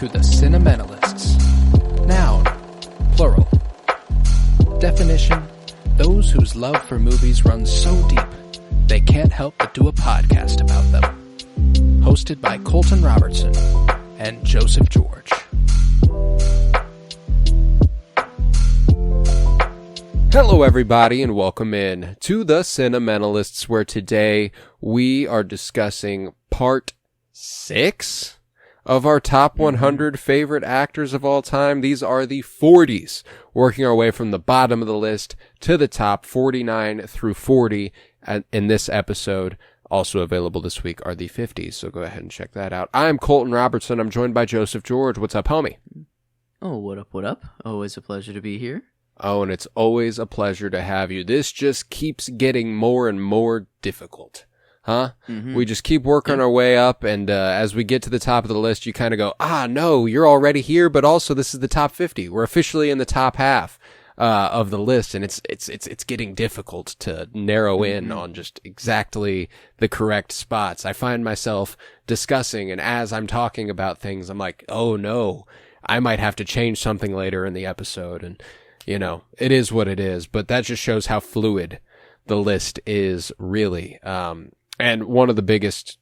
to the Cinementalists. Noun, plural. Definition, those whose love for movies runs so deep, they can't help but do a podcast about them. Hosted by Colton Robertson and Joseph George. Hello everybody and welcome in to the Cinementalists, where today we are discussing part 6 of our top 100 favorite actors of all time. These are the 40s, working our way from the bottom of the list to the top. 49 through 40 in this episode. Also available this week are the 50s, so go ahead and check that out. I'm Colton Robertson. I'm joined by Joseph George. What's up, homie? Oh, what up, what up? Always a pleasure to be here. Oh, and it's always a pleasure to have you. This just keeps getting more and more difficult. Huh? Mm-hmm. We just keep working our way up, and as we get to the top of the list, you kind of go, no, you're already here, but also this is the top 50. We're officially in the top half of the list, and it's getting difficult to narrow in on just exactly the correct spots. I find myself discussing, and as I'm talking about things, I'm like, oh no, I might have to change something later in the episode, and you know, it is what it is, but that just shows how fluid the list is, really. And one of the biggest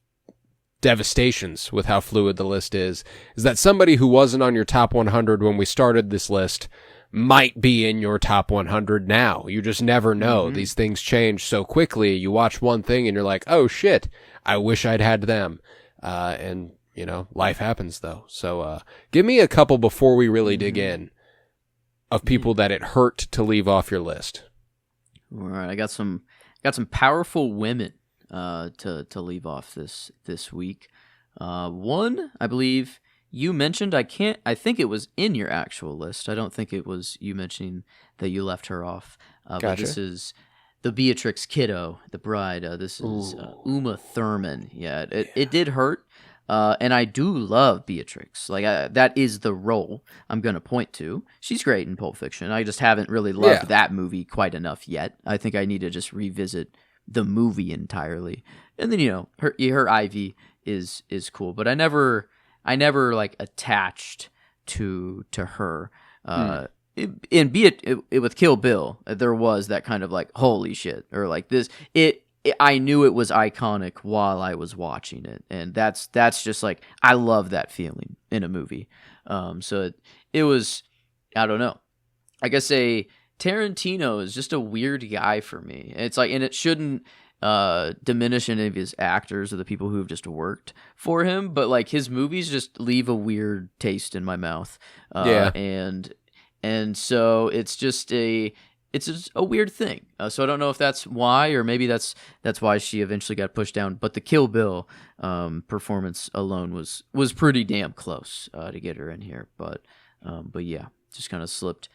devastations with how fluid the list is that somebody who wasn't on your top 100 when we started this list might be in your top 100 now. You just never know. Mm-hmm. These things change so quickly. You watch one thing and you're like, oh shit, I wish I'd had them. And, you know, life happens though. So give me a couple before we really dig in of people that it hurt to leave off your list. All right, I got some powerful women to leave off this week. One, I believe you mentioned. I think it was in your actual list. I don't think it was you mentioning that you left her off. Gotcha. But this is the Beatrix Kiddo, the bride. This is Uma Thurman. Yeah, it did hurt. And I do love Beatrix. Like, that is the role I'm going to point to. She's great in Pulp Fiction. I just haven't really loved that movie quite enough yet. I think I need to just revisit the movie entirely. And then, you know, her Ivy is cool, but I never like attached to her. With Kill Bill, there was that kind of like, holy shit, or like this, I knew it was iconic while I was watching it, and that's just like, I love that feeling in a movie. So it was, I don't know. I guess Tarantino is just a weird guy for me. It's like, and it shouldn't diminish any of his actors or the people who have just worked for him, but like, his movies just leave a weird taste in my mouth. And so it's just a weird thing. So I don't know if that's why, or maybe that's why she eventually got pushed down. But the Kill Bill performance alone was pretty damn close to get her in here. But yeah, just kind of slipped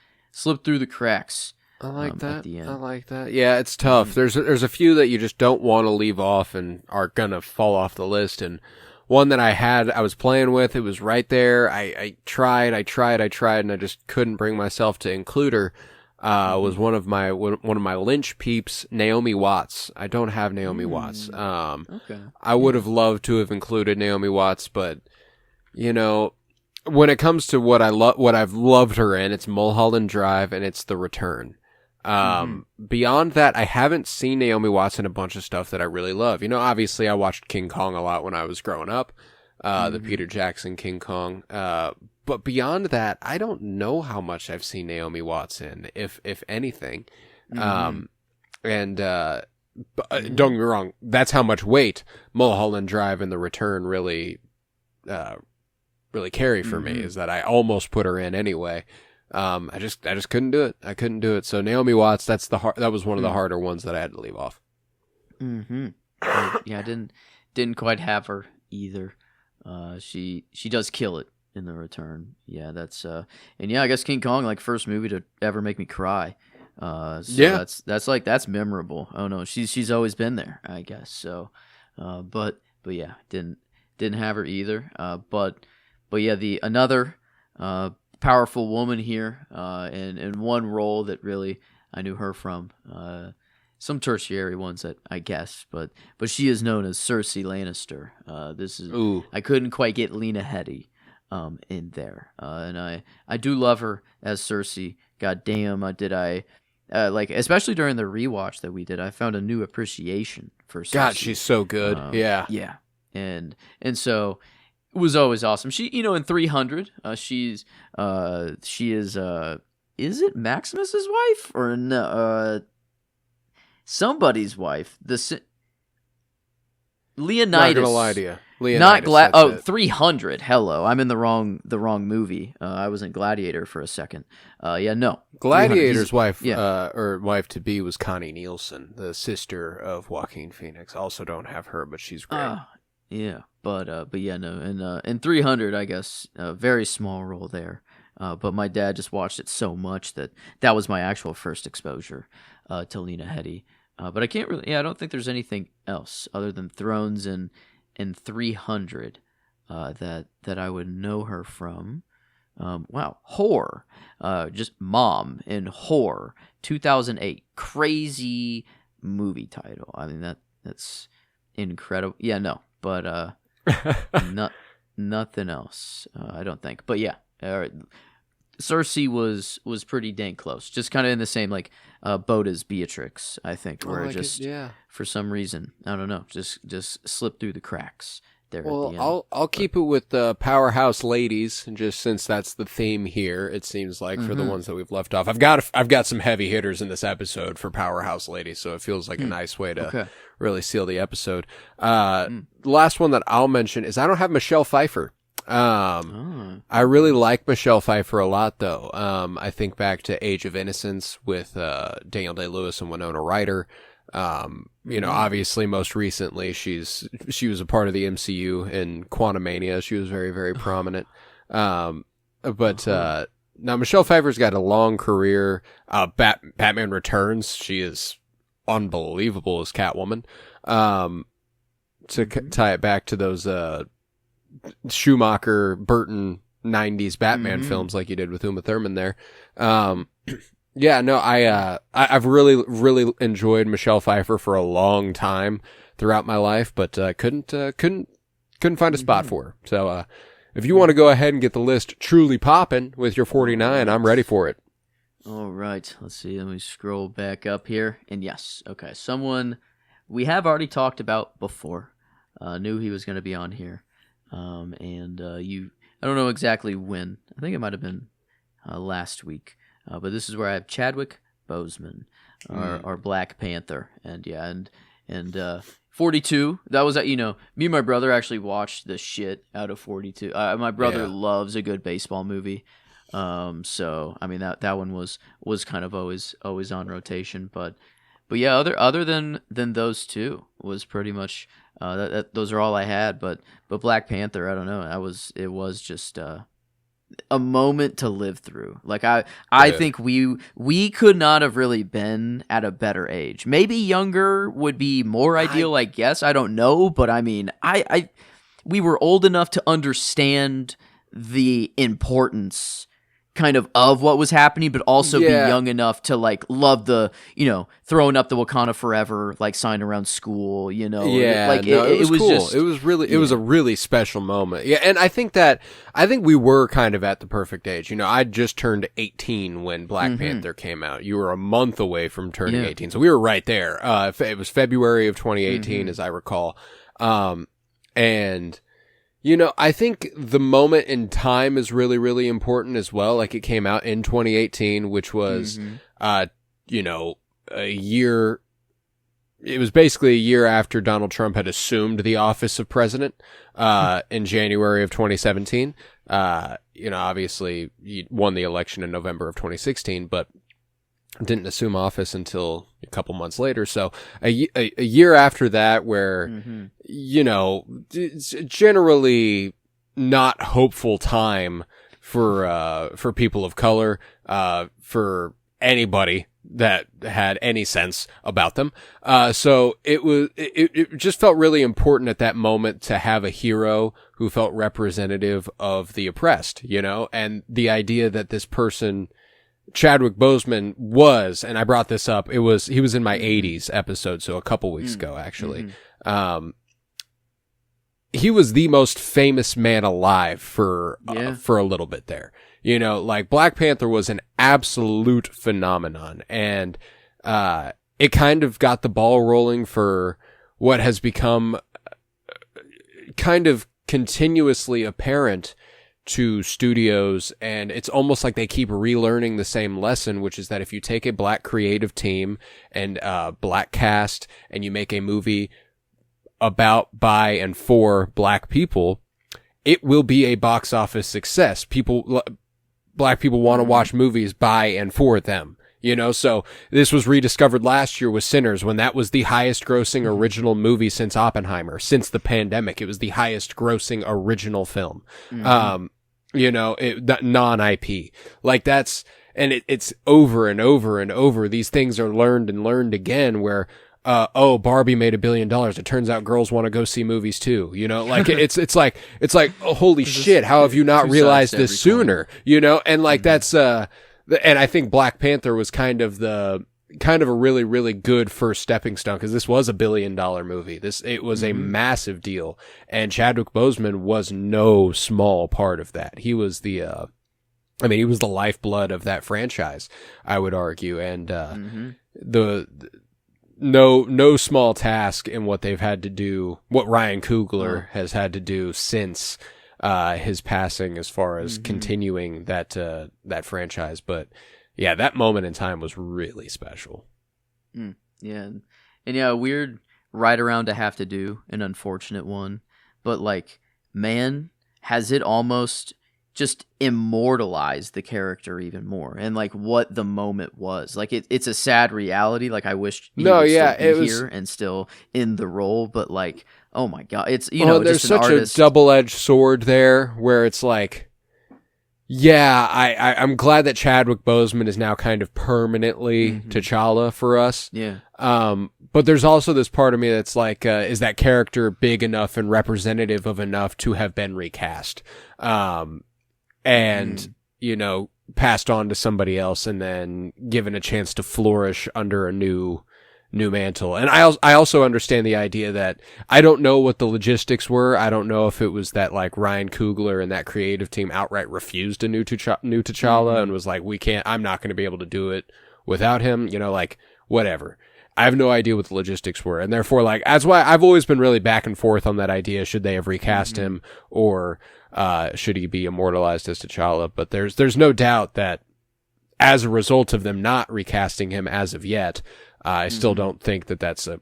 through the cracks. I like that. At the end. I like that. Yeah, it's tough. There's a few that you just don't want to leave off and are gonna fall off the list. And one that I was playing with, it was right there. I tried, and I just couldn't bring myself to include her. Was one of my Lynch peeps, Naomi Watts. I don't have Naomi Watts. Okay. I would have loved to have included Naomi Watts, but you know, when it comes to what I've loved her in, it's Mulholland Drive and it's The Return. Beyond that, I haven't seen Naomi Watts in a bunch of stuff that I really love. You know, obviously I watched King Kong a lot when I was growing up, the Peter Jackson King Kong. But beyond that, I don't know how much I've seen Naomi Watts in, if anything. Don't get me wrong, that's how much weight Mulholland Drive and The Return really carry for me, is that I almost put her in anyway. I just couldn't do it. I couldn't do it. So Naomi Watts, that was one of the harder ones that I had to leave off. Yeah, I didn't quite have her either. She does kill it in The Return. Yeah, that's and yeah, I guess King Kong, like, first movie to ever make me cry. That's memorable. Oh no, she's always been there, I guess. So but yeah, didn't have her either. But yeah, another powerful woman here, and one role that really I knew her from. Some tertiary ones that I guess, but she is known as Cersei Lannister. I couldn't quite get Lena Headey. in there. And I do love her as Cersei. God damn, like, especially during the rewatch that we did, I found a new appreciation for Cersei. God, she's so good. Yeah. Yeah. And so it was always awesome. She, in 300, she is it Maximus's wife or no? Somebody's wife. Leonidas. Not gonna lie to you. Not 300. Hello, I'm in the wrong movie. I was in Gladiator for a second. No. Gladiator's wife, or wife to be, was Connie Nielsen, the sister of Joaquin Phoenix. Also, don't have her, but she's great. Yeah, but yeah, no. In 300, I guess, a very small role there. But my dad just watched it so much that was my actual first exposure to Lena Headey. But I can't really. Yeah, I don't think there's anything else other than Thrones and 300 that I would know her from. Wow, Whore, just Mom in Whore, 2008, crazy movie title. I mean that's incredible. Yeah, no, but nothing else. I don't think. But yeah, Cersei was pretty dang close. Just kind of in the same boat as Beatrix, I think, where for some reason, I don't know, just slipped through the cracks there. Well, at the end. I'll keep it with the powerhouse ladies, and just since that's the theme here, it seems like for the ones that we've left off, I've got some heavy hitters in this episode for powerhouse ladies, so it feels like a nice way to really seal the episode. The last one that I'll mention is I don't have Michelle Pfeiffer. I really like Michelle Pfeiffer a lot, though. I think back to Age of Innocence with Daniel Day-Lewis and Winona Ryder. Obviously, most recently, she was a part of the MCU in Quantumania. She was very, very prominent. Now Michelle Pfeiffer's got a long career. Batman Returns, she is unbelievable as Catwoman. Tie it back to those Schumacher, Burton 90s Batman films like you did with Uma Thurman there. I've really, really enjoyed Michelle Pfeiffer for a long time throughout my life, but couldn't find a spot for her. So if you want to go ahead and get the list truly popping with your 49, I'm ready for it. All right, let's see. Let me scroll back up here. And yes, okay, someone we have already talked about before. Knew he was going to be on here. I don't know exactly when. I think it might have been last week. But this is where I have Chadwick Boseman, our Black Panther, and 42. That was me and my brother actually watched the shit out of 42. My brother loves a good baseball movie, so I mean that one was kind of always on rotation. But yeah, other than those two was pretty much those are all I had. But Black Panther, I don't know. It was just a moment to live through. Like I think we could not have really been at a better age. Maybe younger would be more ideal, I guess. I don't know, but I mean, we were old enough to understand the importance kind of what was happening, but also be young enough to love the, throwing up the Wakanda Forever sign around school, it was cool. Just, it was a really special moment. Yeah. And I think we were kind of at the perfect age. I just turned 18 when Black Panther came out. You were a month away from turning 18. So we were right there. It was February of 2018, as I recall. I think the moment in time is really, really important as well. Like, it came out in 2018, which was, a year. It was basically a year after Donald Trump had assumed the office of president, in January of 2017. Obviously he won the election in November of 2016, but didn't assume office until a couple months later. So a year after that, where, it's generally not hopeful time for people of color, for anybody that had any sense about them. So it just felt really important at that moment to have a hero who felt representative of the oppressed, and the idea that this person, Chadwick Boseman, was, and I brought this up, he was in my 80s episode, so a couple weeks ago, actually. he was the most famous man alive for a little bit there. You know, like Black Panther was an absolute phenomenon, and it kind of got the ball rolling for what has become kind of continuously apparent to studios, and it's almost like they keep relearning the same lesson, which is that if you take a black creative team and black cast and you make a movie about, by, and for black people, it will be a box office success. Black people want to watch movies by and for them. You know, so this was rediscovered last year with Sinners, when that was the highest grossing original movie since Oppenheimer. Since the pandemic, it was the highest grossing original film. You know, non-IP. Like that's, and it's over and over and over. These things are learned and learned again where, Barbie made $1 billion. It turns out girls want to go see movies too. You know, like it's like, oh, holy shit. How have you not realized this sooner? You know, and like that's, and I think Black Panther was kind of a really, really good first stepping stone, because this was $1 billion movie. It was a massive deal, and Chadwick Boseman was no small part of that. He was he was the lifeblood of that franchise, I would argue, and no small task in what they've had to do, what Ryan Coogler has had to do since his passing, as far as continuing that franchise. But yeah, that moment in time was really special. Yeah. And yeah, a weird right around to have to do, an unfortunate one, but like, man, has it almost just immortalized the character even more, and like what the moment was. Like it's a sad reality. Like I wish he would still be here and still in the role, but like, oh my God, it's, you know, there's just an such artist. a double-edged sword there, where it's like, yeah, I'm glad that Chadwick Boseman is now kind of permanently T'Challa for us. Yeah. But there's also this part of me that's like, is that character big enough and representative of enough to have been recast? And, you know, passed on to somebody else and then given a chance to flourish under a new mantle. And I also understand the idea that I don't know what the logistics were. I don't know if it was that like Ryan Coogler and that creative team outright refused a new T'Challa and was like, I'm not going to be able to do it without him, you know, like whatever. I have no idea what the logistics were. And therefore, like, that's why I've always been really back and forth on that idea. Should they have recast him, or should he be immortalized as T'Challa? But there's no doubt that as a result of them not recasting him as of yet, I still don't think that that's a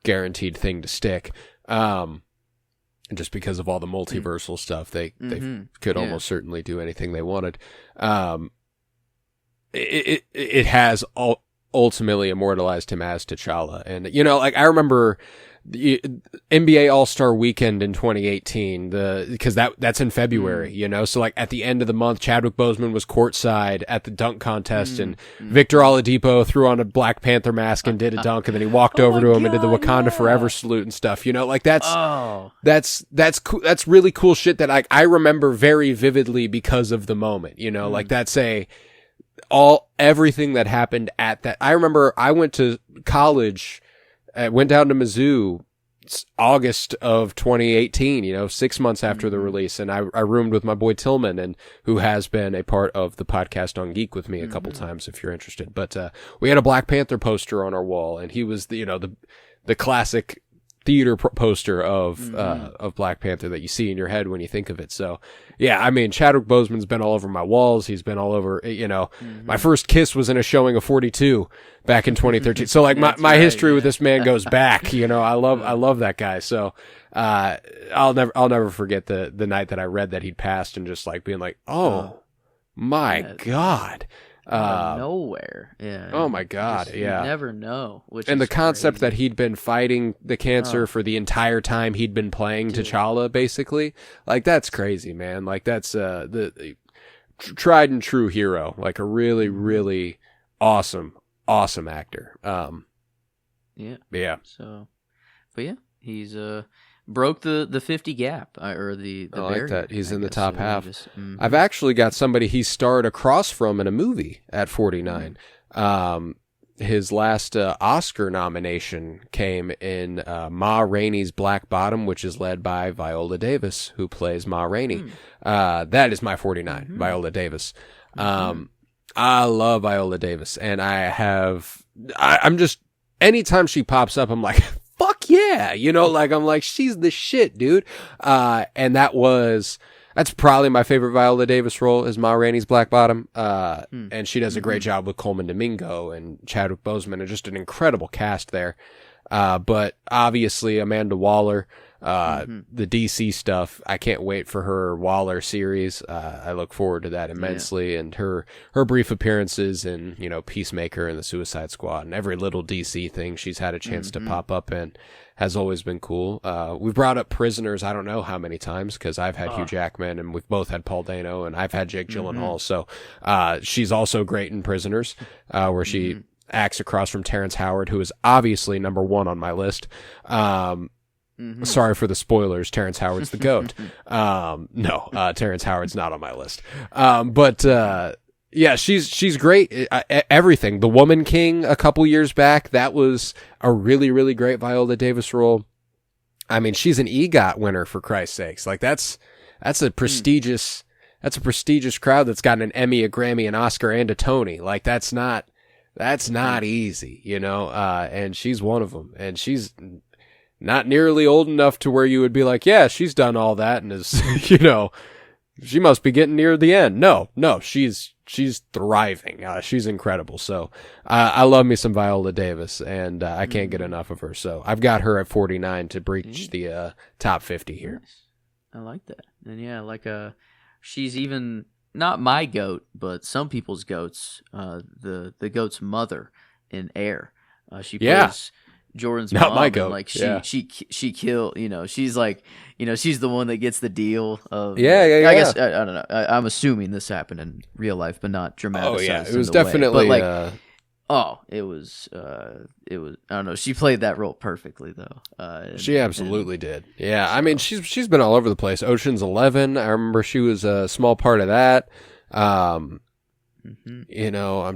guaranteed thing to stick. Just because of all the multiversal stuff, they could almost certainly do anything they wanted. It has ultimately immortalized him as T'Challa. And, you know, like, I remember the NBA All-Star Weekend in 2018, because that's in February, you know, so like at the end of the month, Chadwick Boseman was courtside at the dunk contest, and Victor Oladipo threw on a Black Panther mask and did a dunk, and then he walked over to him and did the Wakanda Forever salute and stuff, you know, like that's cool. That's really cool shit that I remember very vividly because of the moment, you know, like that's everything that happened at that. I remember I went to college, went down to Mizzou August of 2018, you know, 6 months after the release. And I roomed with my boy Tillman, and who has been a part of the podcast on Geek with me a couple times, if you're interested. But, we had a Black Panther poster on our wall, and he was the classic theater poster of Black Panther that you see in your head when you think of it. So yeah, I mean, Chadwick Boseman's been all over my walls. He's been all over, you know, my first kiss was in a showing of 42 back in 2013. So like my history with this man goes back, you know, I love that guy. So, I'll never forget the night that I read that he'd passed, and just like being like, oh my God. Out of nowhere. Yeah. Oh my God. You never know. And the concept that he'd been fighting the cancer for the entire time he'd been playing T'Challa, basically, like that's crazy, man. Like that's the tried and true hero, like a really, really awesome actor. Yeah. So, but yeah, he's broke the 50 gap, or the I like barrier, that. He's in the top so half. just, I've actually got somebody he starred across from in a movie at 49. his last Oscar nomination came in Ma Rainey's Black Bottom, which is led by Viola Davis, who plays Ma Rainey. That is my 49, Viola Davis. I love Viola Davis, and I'm just, anytime she pops up, I'm like, fuck yeah, like, I'm like, she's the shit, dude. And that's probably my favorite Viola Davis role, is Ma Rainey's Black Bottom. And she does a great job with Coleman Domingo and Chadwick Boseman, and just an incredible cast there. But obviously Amanda Waller, the DC stuff, I can't wait for her Waller series. I look forward to that immensely. And her brief appearances in, Peacemaker and the Suicide Squad and every little DC thing she's had a chance to pop up in has always been cool. We've brought up Prisoners, I don't know how many times, because I've had Hugh Jackman, and we've both had Paul Dano, and I've had Jake Gyllenhaal. So she's also great in Prisoners, where she acts across from Terrence Howard, who is obviously number one on my list. Sorry for the spoilers. Terrence Howard's the GOAT. No, Terrence Howard's not on my list. Yeah, she's great. Everything. The Woman King a couple years back, that was a really, really great Viola Davis role. I mean, she's an EGOT winner, for Christ's sakes. Like, that's a prestigious crowd that's gotten an Emmy, a Grammy, an Oscar, and a Tony. Like, that's not easy, and she's one of them. And she's not nearly old enough to where you would be like, yeah, she's done all that and is, she must be getting near the end. No, she's thriving. She's incredible. So I love me some Viola Davis, and I can't get enough of her. So I've got her at 49 to breach the top 50 here. Nice. I like that. And yeah, she's even not my GOAT, but some people's GOATs. The GOAT's mother in Air. She plays Jordan's not mom, my GOAT. And she killed. She's like, she's the one that gets the deal of. I guess I don't know. I'm assuming this happened in real life, but not dramatized. Oh yeah, it was definitely. It was. I don't know. She played that role perfectly, though. She absolutely did. Yeah, so. I mean, she's been all over the place. Ocean's 11. I remember she was a small part of that. I'm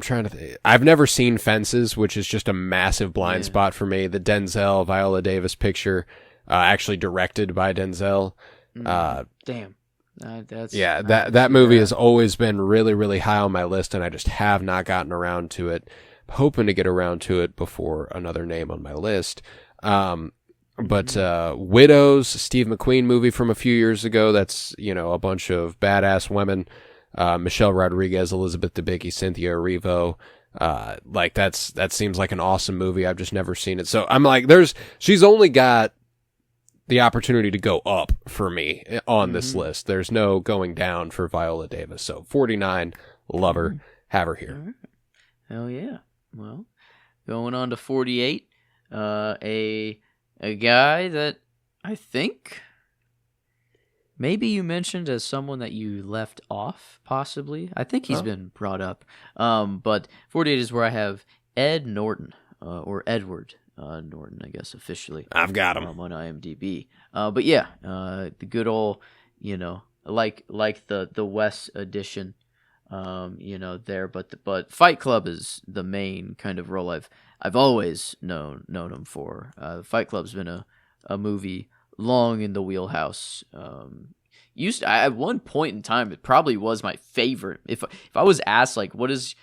trying to think. I've never seen Fences, which is just a massive blind spot for me. The Denzel Viola Davis picture, actually directed by Denzel. Damn. That movie has always been really, really high on my list, and I just have not gotten around to it. I'm hoping to get around to it before another name on my list. But Widows, Steve McQueen movie from a few years ago. That's, a bunch of badass women. Michelle Rodriguez, Elizabeth Debicki, Cynthia Erivo. That seems like an awesome movie. I've just never seen it. So I'm like, she's only got the opportunity to go up for me on this list. There's no going down for Viola Davis. So 49, love her, have her here. Right. Hell yeah. Well, going on to 48, a guy that I think maybe you mentioned as someone that you left off, possibly. I think he's been brought up. But 48 is where I have Ed Norton, or Edward Norton, I guess, officially. I've got him. On IMDb. But yeah, the good old, like the Wes edition, there. But Fight Club is the main kind of role I've always known him for. Fight Club's been a movie long in the wheelhouse. At one point in time, it probably was my favorite. If I was asked, like, what is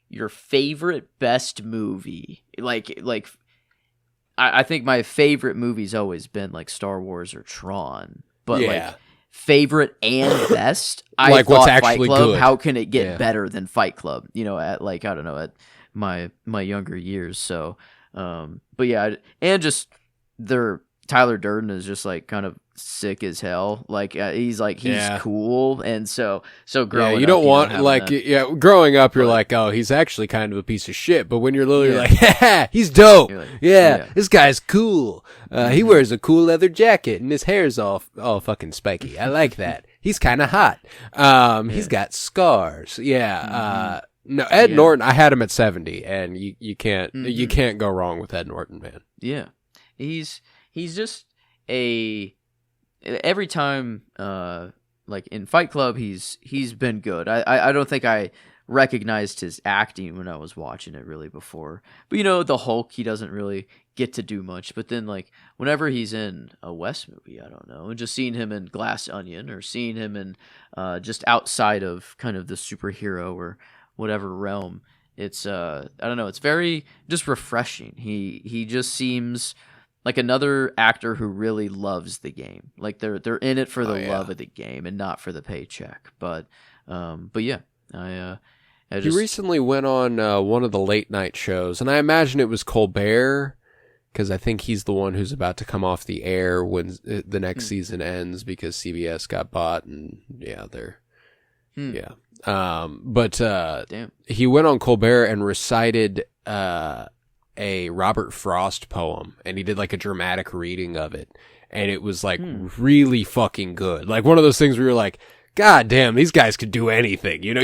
your favorite best movie? I think my favorite movie's always been like Star Wars or Tron. But favorite and best, I thought what's Fight actually Club. good. How can it get better than Fight Club? At my younger years. So, but yeah, and just Tyler Durden is just like kind of sick as hell. He's cool, and so growing up, you don't want growing up, you're like, oh, he's actually kind of a piece of shit. But when you're literally like, ha, he's dope. This guy's cool. He wears a cool leather jacket and his hair's all fucking spiky. I like that. He's kind of hot. He's got scars. No, Ed Norton, I had him at 70, and you can't go wrong with Ed Norton, man. Yeah, he's just every time, like in Fight Club, he's been good. I don't think I recognized his acting when I was watching it really before. But you know, the Hulk, he doesn't really get to do much. But then like whenever he's in a Wes movie, I don't know, and just seeing him in Glass Onion or seeing him in just outside of kind of the superhero or whatever realm, it's I don't know, it's very just refreshing. He just seems like another actor who really loves the game. Like they're in it for the love of the game and not for the paycheck. But yeah, I just... He recently went on one of the late night shows, and I imagine it was Colbert, because I think he's the one who's about to come off the air when the next season ends, because CBS got bought, and but he went on Colbert and recited a Robert Frost poem, and he did like a dramatic reading of it, and it was like really fucking good. Like one of those things where you're like, God damn, these guys could do anything. You know,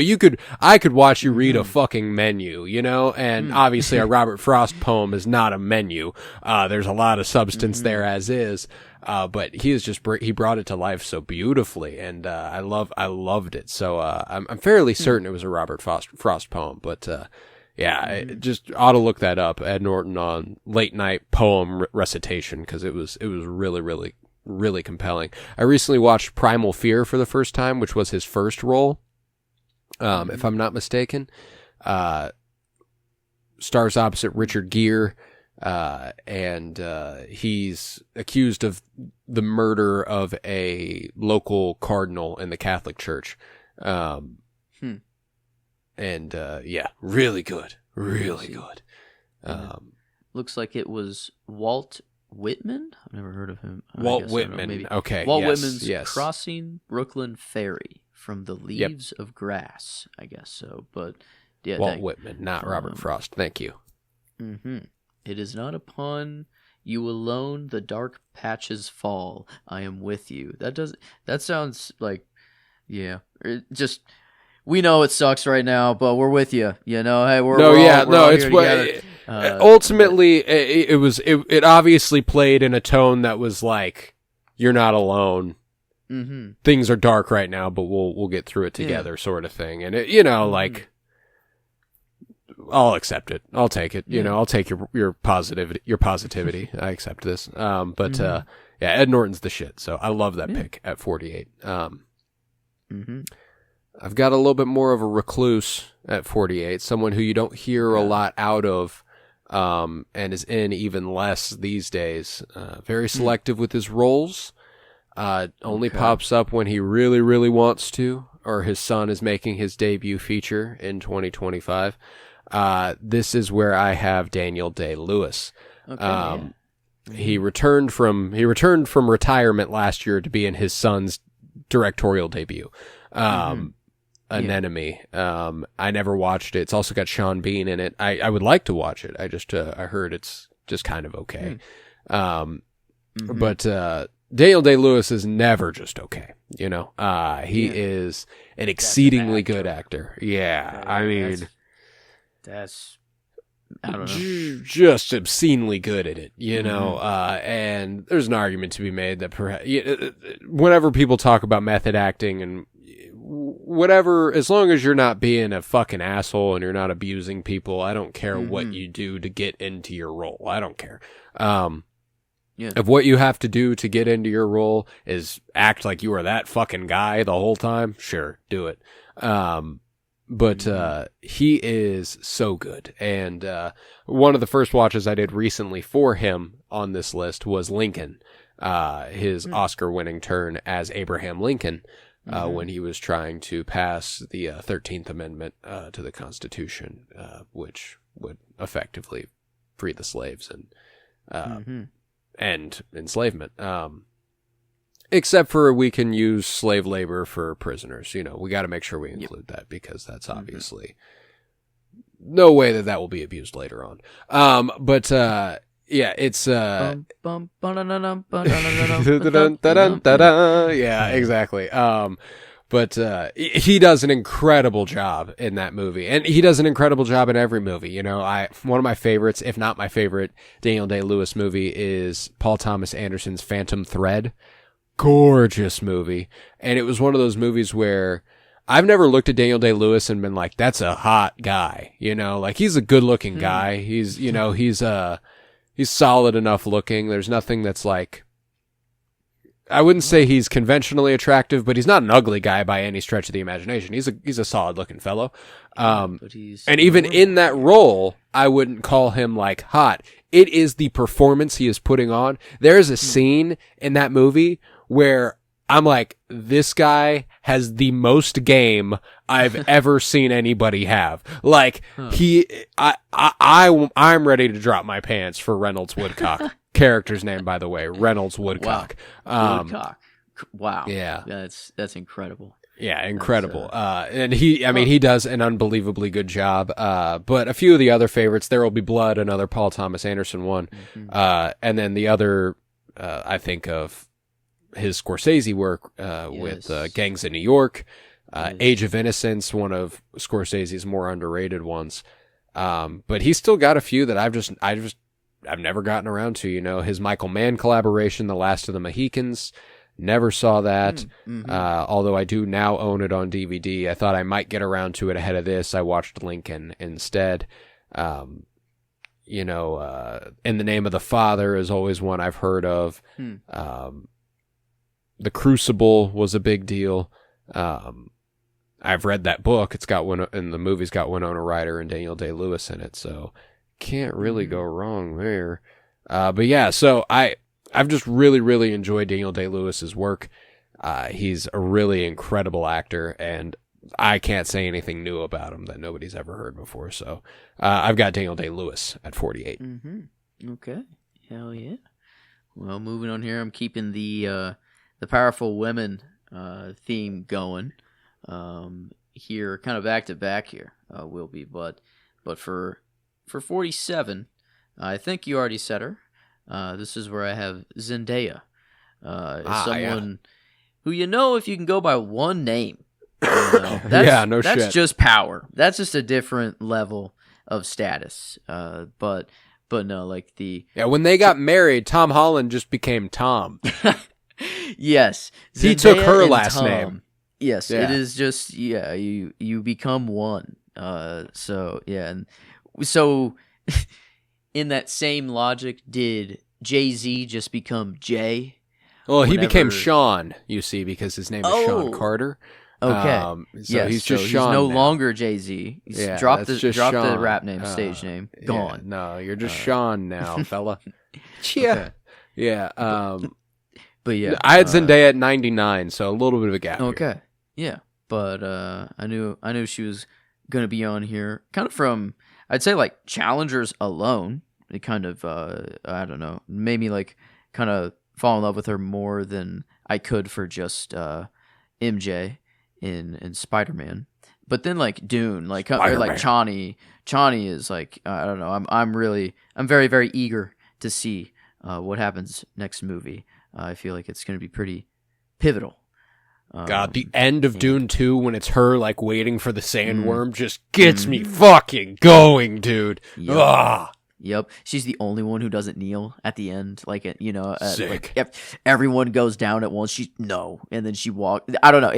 I could watch you read a fucking menu, you know, and obviously a Robert Frost poem is not a menu. There's a lot of substance there as is. But he brought it to life so beautifully, and I loved it. So I'm fairly certain it was a Robert Frost poem, but just ought to look that up. Ed Norton on late night poem recitation, because it was really, really, really compelling. I recently watched Primal Fear for the first time, which was his first role, if I'm not mistaken. Stars opposite Richard Gere. And he's accused of the murder of a local cardinal in the Catholic Church. And really good. Really good. Looks like it was Walt Whitman. I've never heard of him. Walt Whitman. Maybe. Okay. Walt Whitman's Crossing Brooklyn Ferry from the Leaves of Grass, I guess so. But yeah, Walt Whitman, not Robert Frost. Thank you. It is not upon you alone the dark patches fall. I am with you. That sounds like, just, we know it sucks right now, but we're with you. You know, hey, ultimately it obviously played in a tone that was like, you're not alone. Things are dark right now, but we'll get through it together, sort of thing. And it, like, I'll accept it. I'll take it. You know, I'll take your positivity. I accept this. Ed Norton's the shit. So I love that pick at 48. I've got a little bit more of a recluse at 48, someone who you don't hear a lot out of, and is in even less these days. Very selective with his roles. Only pops up when he really, really wants to, or his son is making his debut feature in 2025. This is where I have Daniel Day-Lewis. He returned from retirement last year to be in his son's directorial debut. Anemone. I never watched it. It's also got Sean Bean in it. I would like to watch it. I just I heard it's just kind of okay. But Daniel Day-Lewis is never just okay. You know, he is an exceedingly good actor. Yeah, I mean, that's I don't know, just obscenely good at it. You know, and there's an argument to be made that perhaps whenever people talk about method acting and whatever, as long as you're not being a fucking asshole and you're not abusing people, I don't care what you do to get into your role. I don't care. If what you have to do to get into your role is act like you are that fucking guy the whole time, sure, do it. But he is so good. And one of the first watches I did recently for him on this list was Lincoln, his Oscar-winning turn as Abraham Lincoln. When he was trying to pass the 13th Amendment to the Constitution, which would effectively free the slaves and end enslavement. Except for we can use slave labor for prisoners. You know, we got to make sure we include that, because that's obviously no way that will be abused later on. Yeah, it's yeah, exactly. But he does an incredible job in that movie, and he does an incredible job in every movie. You know, one of my favorites, if not my favorite, Daniel Day-Lewis movie is Paul Thomas Anderson's Phantom Thread. Gorgeous movie, and it was one of those movies where I've never looked at Daniel Day-Lewis and been like, that's a hot guy, you know, like he's a good looking guy. He's, you know, he's solid enough looking. There's nothing that's like, I wouldn't say he's conventionally attractive, but he's not an ugly guy by any stretch of the imagination. He's a solid looking fellow. And even in that role, I wouldn't call him like hot. It is the performance he is putting on. There is a scene in that movie where I'm like, this guy has the most game I've ever seen anybody have. Like I'm ready to drop my pants for Reynolds Woodcock. Character's name, by the way, Reynolds Woodcock. Wow. Woodcock. Wow. Yeah. That's incredible. Yeah, incredible. And he does an unbelievably good job. But a few of the other favorites, There Will Be Blood, another Paul Thomas Anderson one. And then the other, I think of his Scorsese work, with Gangs of New York, Age of Innocence, one of Scorsese's more underrated ones. But he's still got a few that I've never gotten around to, you know, his Michael Mann collaboration, The Last of the Mohicans. Never saw that. Although I do now own it on DVD. I thought I might get around to it ahead of this. I watched Lincoln instead. You know, In the Name of the Father is always one I've heard of. The Crucible was a big deal. I've read that book. It's got and the movie's got Winona Ryder and Daniel Day-Lewis in it. So can't really go wrong there. But yeah, so I've just really, really enjoyed Daniel Day-Lewis's work. He's a really incredible actor, and I can't say anything new about him that nobody's ever heard before. So I've got Daniel Day-Lewis at 48. Okay. Hell yeah. Well, moving on here, I'm keeping the powerful women theme going here, kind of back to back here, will be. But for 47, I think you already said her. This is where I have Zendaya. Someone who, you know, if you can go by one name, that's just power. That's just a different level of status. But no, like when they got married, Tom Holland just became Tom. Yes, Zendaya he took her last Tom. Name. Yes, it is just you become one. So yeah, and so. In that same logic, did Jay-Z just become Jay? Well, he became Sean, you see, because his name is Sean Carter. Okay. He's just Sean. He's no now. longer Jay-Z. He's dropped the rap name, stage name. Gone. Yeah, no, you're just Sean now, fella. Yeah. Okay. Yeah. But yeah. I had Zendaya at 99, so a little bit of a gap. Okay. Here. Yeah. But I knew she was going to be on here kind of from, I'd say, like, Challengers alone. It kind of, I don't know, made me, like, kind of fall in love with her more than I could for just MJ in Spider-Man. But then, like, Dune, like Chani is, like, I don't know, I'm very, very eager to see what happens next movie. I feel like it's going to be pretty pivotal. God, the end of Dune 2 when it's her, like, waiting for the sandworm just gets me fucking going, dude. Yep. She's the only one who doesn't kneel at the end. Like, Sick. Like, if everyone goes down at once, and then she walked. I don't know.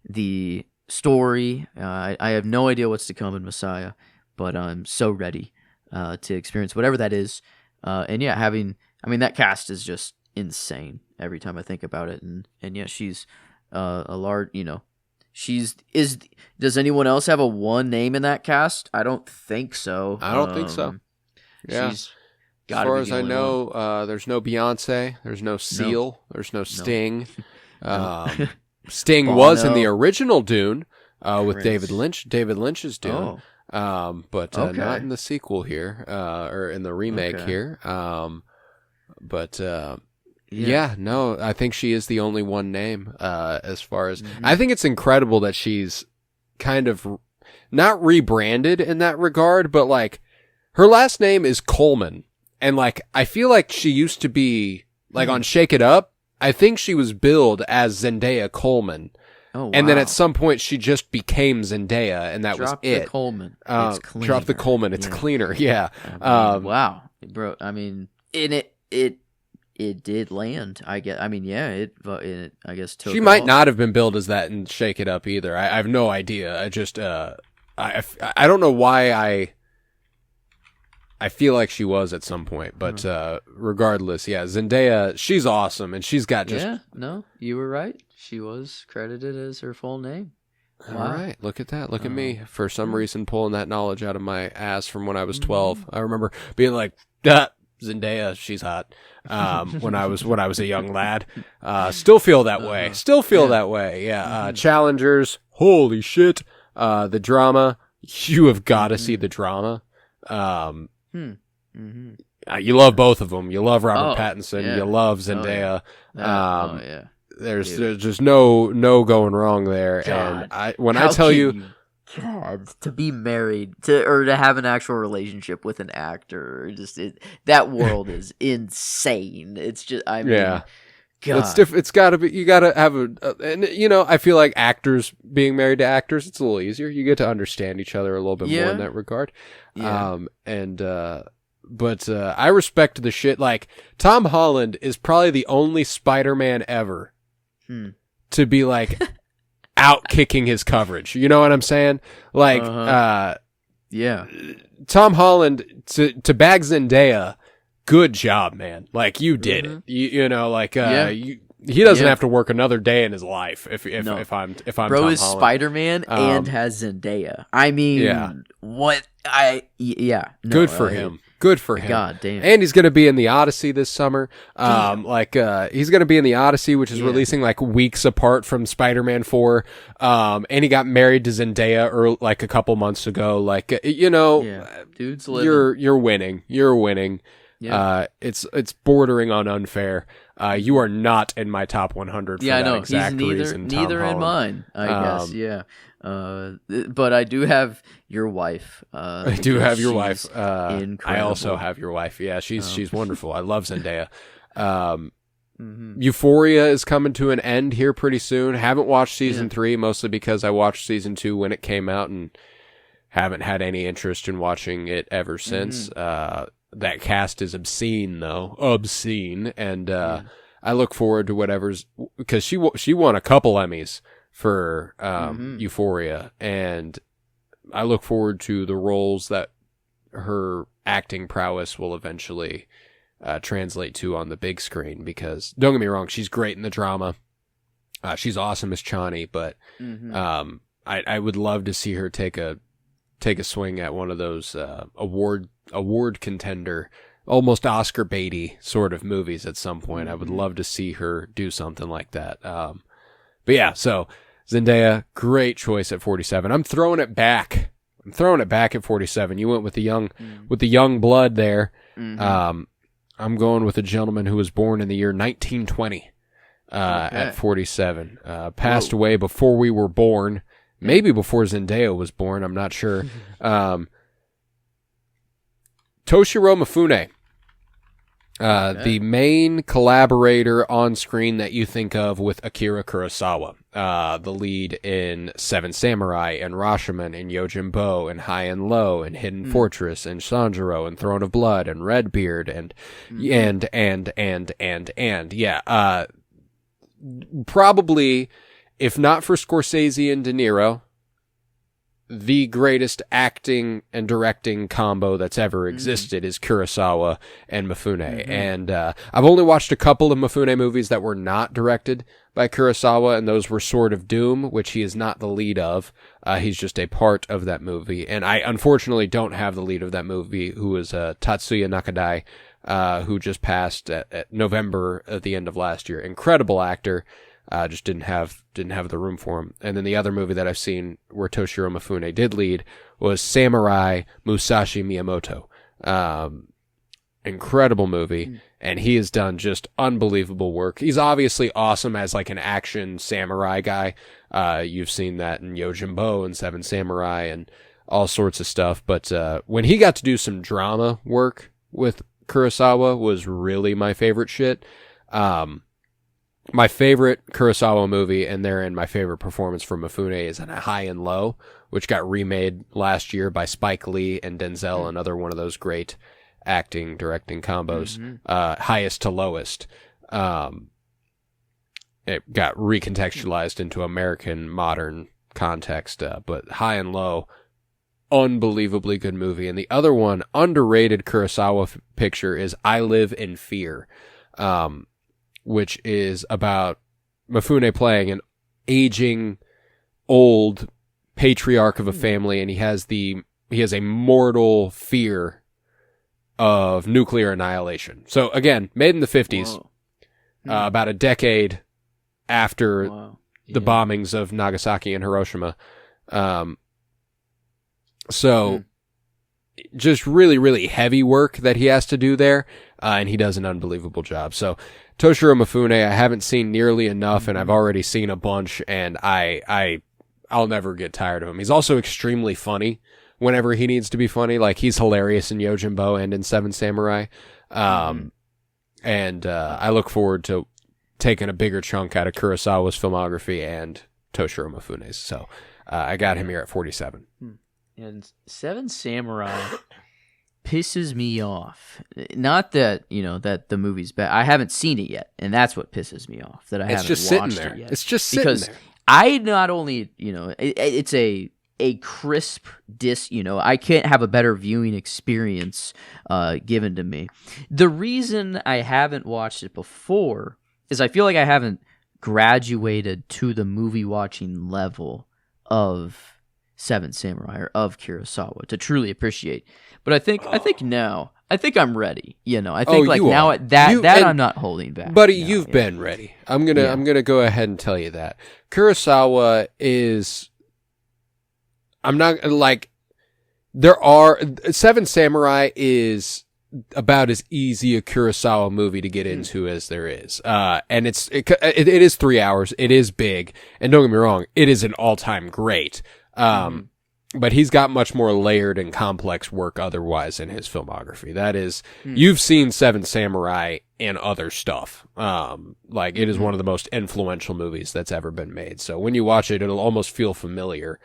The story, I have no idea what's to come in Messiah, but I'm so ready to experience whatever that is. And yeah, that cast is just insane every time I think about it, and yeah, she's a large, does anyone else have a one name in that cast? I don't think so. I don't think so. Yeah. As far as I know, there's no Beyonce, there's no Seal, there's no Sting. Sting was in the original Dune with David Lynch. David Lynch's Dune. But not in the sequel here, or in the remake here. Yeah, no, I think she is the only one name, as far as, I think it's incredible that she's kind of not rebranded in that regard, but like her last name is Coleman. And like, I feel like she used to be like on Shake It Up. I think she was billed as Zendaya Coleman. Oh, wow. And then at some point she just became Zendaya, and that was it. Drop the Coleman. It's cleaner. Drop the Coleman. It's cleaner. Yeah. Wow. Bro, I mean, it did land. I mean, yeah, it I guess took She might off. not have been billed as that in Shake It Up either. I have no idea. I just I don't know why I feel like she was at some point, but regardless, yeah, Zendaya, she's awesome, and she's got just... Yeah, no, you were right. She was credited as her full name. All Wow. right, look at that. Look at me, for some reason, pulling that knowledge out of my ass from when I was 12. I remember being like, Zendaya, she's hot, when I was a young lad. Still feel that way. Still feel that way, yeah. Challengers, holy shit. The drama, you have got to see the drama. You love both of them. You love Robert Pattinson. Yeah. You love Zendaya. Yeah. There's just no going wrong there. God. And when I tell you, God, to be married or to have an actual relationship with an actor, that world is insane. It's just, I mean, yeah. God. It's got to be. You got to have and I feel like actors being married to actors, it's a little easier. You get to understand each other a little bit more in that regard. Yeah. But I respect the shit. Like, Tom Holland is probably the only Spider-Man ever to be like out kicking his coverage. You know what I'm saying? Like, yeah. Tom Holland to bag Zendaya. Good job, man. Like, you did it. He doesn't have to work another day in his life if I'm Bro Tom is Holland. Spider-Man and has Zendaya. I mean, Good for him. Good for him. God damn. And he's going to be in the Odyssey this summer. He's going to be in the Odyssey, which is releasing like weeks apart from Spider-Man 4. And he got married to Zendaya like a couple months ago. Like, dude's living. You're winning. You're winning. Yeah. It's bordering on unfair. You are not in my top 100 for that exact reason. He's neither in mine, I guess. Yeah. But I do have your wife. I do have your wife. Incredible. I also have your wife. Yeah, she's wonderful. I love Zendaya. Euphoria is coming to an end here pretty soon. Haven't watched season 3, mostly because I watched season 2 when it came out and haven't had any interest in watching it ever since. That cast is obscene, though. Obscene. And I look forward to whatever's... Because she won a couple Emmys for Euphoria. And I look forward to the roles that her acting prowess will eventually translate to on the big screen. Because, don't get me wrong, she's great in the drama. She's awesome as Chani. But I would love to see her take a swing at one of those award contender, almost Oscar baity sort of movies at some point. I would love to see her do something like that. But yeah, so Zendaya, great choice at 47. I'm throwing it back at 47. You went with the young blood there. I'm going with a gentleman who was born in the year 1920 at 47. Passed away before we were born. Maybe before Zendaya was born, I'm not sure. Toshiro Mifune, the main collaborator on screen that you think of with Akira Kurosawa, the lead in Seven Samurai and Rashomon and Yojimbo and High and Low and Hidden Fortress and Sanjuro and Throne of Blood and Redbeard and probably, if not for Scorsese and De Niro, the greatest acting and directing combo that's ever existed is Kurosawa and Mifune. And I've only watched a couple of Mifune movies that were not directed by Kurosawa, and those were Sword of Doom, which he is not the lead of. He's just a part of that movie. And I unfortunately don't have the lead of that movie, who is Tatsuya Nakadai, who just passed at November at the end of last year. Incredible actor. Just didn't have the room for him. And then the other movie that I've seen where Toshiro Mifune did lead was Samurai Musashi Miyamoto. Incredible movie, and he has done just unbelievable work. He's obviously awesome as like an action samurai guy. You've seen that in Yojimbo and Seven Samurai and all sorts of stuff. But when he got to do some drama work with Kurosawa was really my favorite shit. My favorite Kurosawa movie, and therein my favorite performance from Mifune, is in High and Low, which got remade last year by Spike Lee and Denzel, another one of those great acting, directing combos, highest to lowest. It got recontextualized into American modern context, but high and low, unbelievably good movie. And the other one, underrated Kurosawa picture, is I Live in Fear, which is about Mifune playing an aging, old patriarch of a family, and he has a mortal fear of nuclear annihilation. So again, made in the 50s, about a decade after the bombings of Nagasaki and Hiroshima. Just really, really heavy work that he has to do there, and he does an unbelievable job. So Toshiro Mifune, I haven't seen nearly enough, and I've already seen a bunch, and I'll never get tired of him. He's also extremely funny whenever he needs to be funny. Like, he's hilarious in Yojimbo and in Seven Samurai. And I look forward to taking a bigger chunk out of Kurosawa's filmography and Toshiro Mifune's. So I got him here at 47. And Seven Samurai pisses me off. Not that, that the movie's bad. I haven't seen it yet, and that's what pisses me off, that I haven't watched it yet. It's just sitting there. Because I not only, it's a crisp disc, I can't have a better viewing experience given to me. The reason I haven't watched it before is I feel like I haven't graduated to the movie watching level of Seven Samurai or of Kurosawa to truly appreciate. But I think now, I think I'm ready. I think now I'm not holding back. Buddy, you've been ready. I'm gonna go ahead and tell you that Kurosawa is. I'm not Seven Samurai is about as easy a Kurosawa movie to get into as there is. And it is 3 hours. It is big. And don't get me wrong, it is an all-time great. But he's got much more layered and complex work otherwise in his filmography. That is, you've seen Seven Samurai and other stuff. It is one of the most influential movies that's ever been made. So when you watch it, it'll almost feel familiar,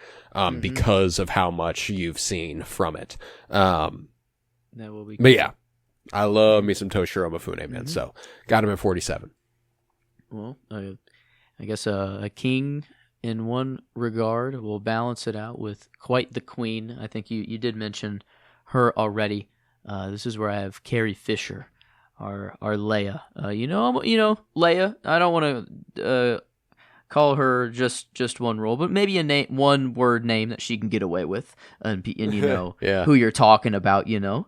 because of how much you've seen from it. That will be cool. But yeah, I love me some Toshiro Mifune, man. So got him at 47. Well, I guess a king in one regard will balance it out with quite the queen. I think you did mention her already. This is where I have Carrie Fisher, our Leia. Leia. I don't want to call her just one role, but maybe one word name that she can get away with, and who you're talking about. Leia.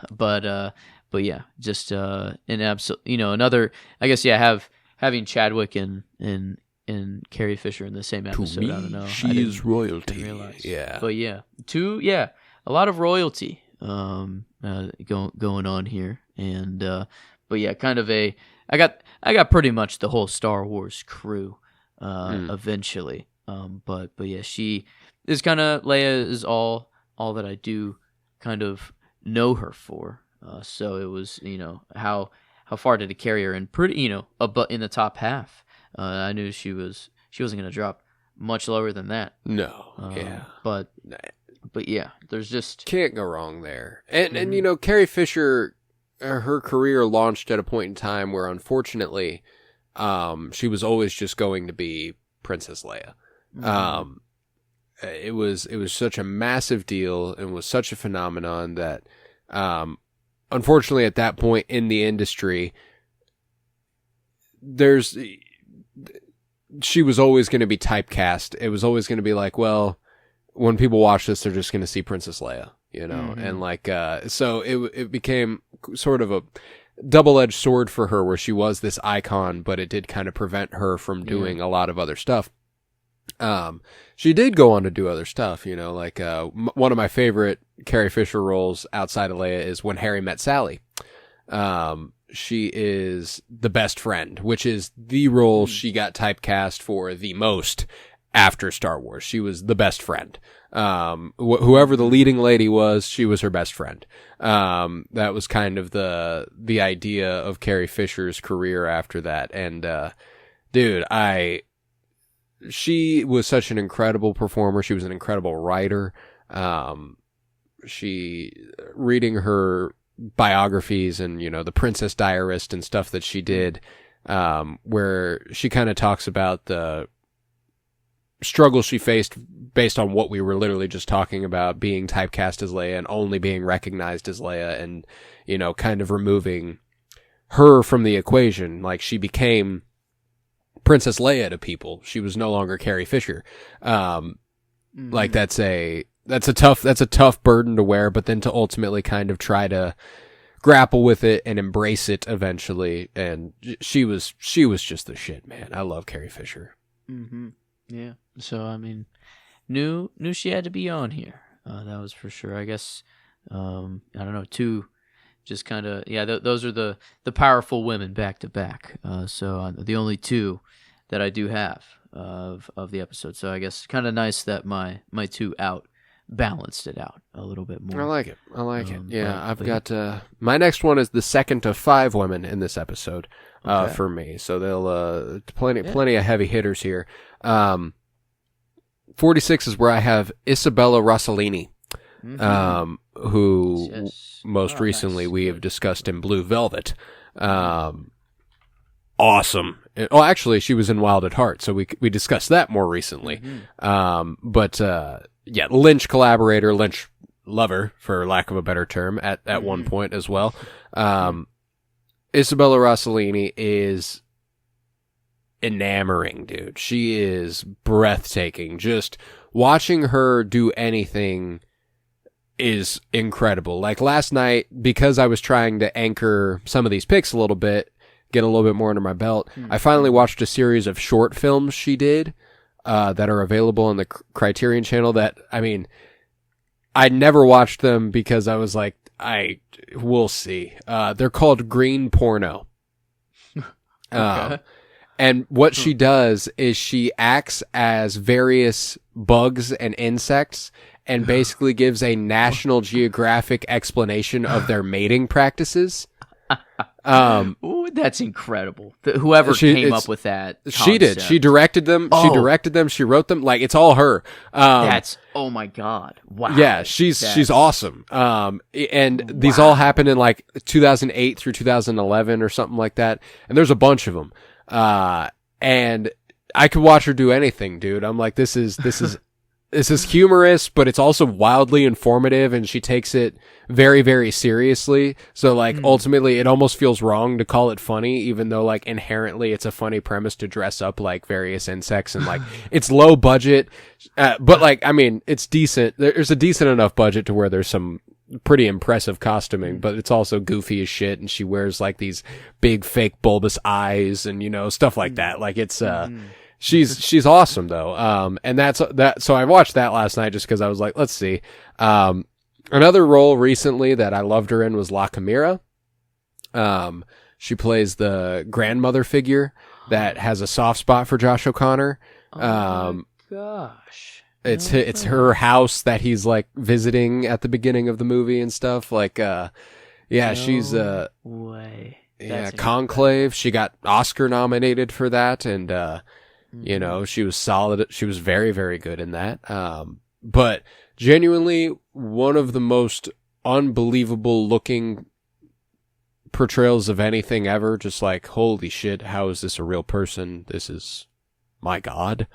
But yeah, just an absolute. Another. I guess having Chadwick and Carrie Fisher in the same episode. To me, I don't know. She is royalty. Didn't realize. Yeah. But yeah, a lot of royalty going on here, and but yeah, kind of I got pretty much the whole Star Wars crew eventually. But yeah, she is kind of Leia is all that I do kind of know her for. So it was how far did it carry her, and pretty in the top half. I knew she wasn't going to drop much lower than that. No, but yeah, there's just can't go wrong there. And Carrie Fisher, her career launched at a point in time where, unfortunately, she was always just going to be Princess Leia. It was such a massive deal and was such a phenomenon that, unfortunately, at that point in the industry, she was always going to be typecast. It was always going to be like, well, when people watch this, they're just going to see Princess Leia, and so it became sort of a double-edged sword for her, where she was this icon, but it did kind of prevent her from doing a lot of other stuff. She did go on to do other stuff, one of my favorite Carrie Fisher roles outside of Leia is When Harry Met Sally. She is the best friend, which is the role she got typecast for the most after Star Wars. She was the best friend. Whoever the leading lady was, she was her best friend. That was kind of the idea of Carrie Fisher's career after that. And, dude, she was such an incredible performer. She was an incredible writer. she reading her biographies and, you know, the Princess Diarist and stuff that she did, where she kind of talks about the struggle she faced based on what we were literally just talking about, being typecast as Leia and only being recognized as Leia, and, you know, kind of removing her from the equation. Like, she became Princess Leia to people. She was no longer Carrie Fisher. Like, that's a tough burden to wear, but then to ultimately kind of try to grapple with it and embrace it eventually. And she was just the shit, man. I love Carrie Fisher. Mm-hmm. Yeah. So, I mean, knew she had to be on here. That was for sure. I guess, I don't know, two, just kind of, yeah, those are the powerful women back to back. So the only two that I do have of the episode. So I guess kind of nice that my two out balanced it out a little bit more. I like it. Yeah, I've got my next one is the second of 5 women in this episode for me. So they'll plenty of heavy hitters here. 46 is where I have Isabella Rossellini, who most recently we have discussed in Blue Velvet. Awesome. Oh, actually, she was in Wild at Heart, so we discussed that more recently. But Lynch collaborator, Lynch lover, for lack of a better term, at one point as well. Isabella Rossellini is enamoring, dude. She is breathtaking. Just watching her do anything is incredible. Like last night, because I was trying to anchor some of these picks a little bit, get a little bit more under my belt, I finally watched a series of short films she did that are available on the Criterion channel that, I mean, I never watched them because I was like, we'll see. They're called Green Porno. Okay. And what she does is she acts as various bugs and insects and basically gives a National Geographic explanation of their mating practices. Ooh, that's incredible. Whoever came up with that concept. She did. She directed them. She directed them. She wrote them. Like, it's all her. Oh my God. Wow. Yeah, she's awesome. And these all happened in like 2008 through 2011 or something like that. And there's a bunch of them. And I could watch her do anything, dude. I'm like, this is humorous, but it's also wildly informative, and she takes it very, very seriously. So like ultimately it almost feels wrong to call it funny, even though like inherently it's a funny premise to dress up like various insects, and like it's low budget. But like, I mean, it's decent. There's a decent enough budget to where there's some pretty impressive costuming, but it's also goofy as shit. And she wears like these big fake bulbous eyes and, you know, stuff like that. Like it's, she's awesome though. And that's that. So I watched that last night just cause I was like, let's see. Another role recently that I loved her in was La Chimera. She plays the grandmother figure that has a soft spot for Josh O'Connor. Oh my gosh. It's her house that he's like visiting at the beginning of the movie and stuff. Like, she's way. Yeah, Conclave. She got Oscar nominated for that, and you know, she was solid. She was very, very good in that. But genuinely one of the most unbelievable looking portrayals of anything ever. Just like, holy shit, how is this a real person? This is, my God.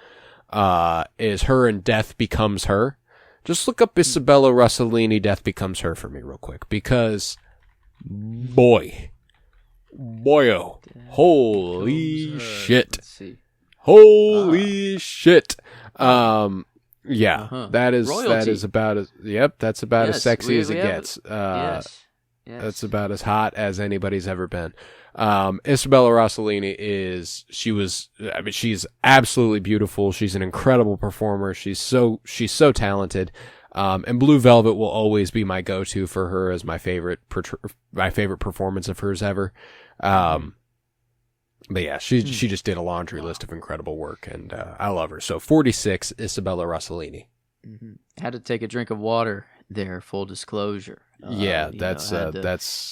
Is her in Death Becomes Her. Just look up Isabella Rossellini, Death Becomes Her for me real quick, because boyo, holy shit. Let's see. Holy shit. That is Royalty. about as, that's about as sexy as it gets. Yes. That's about as hot as anybody's ever been. Isabella Rossellini she's absolutely beautiful. She's an incredible performer. She's so talented. And Blue Velvet will always be my go-to for her as my favorite performance of hers ever. But yeah, she just did a laundry list of incredible work, and I love her. So 46, Isabella Rossellini. Had to take a drink of water there, full disclosure. That's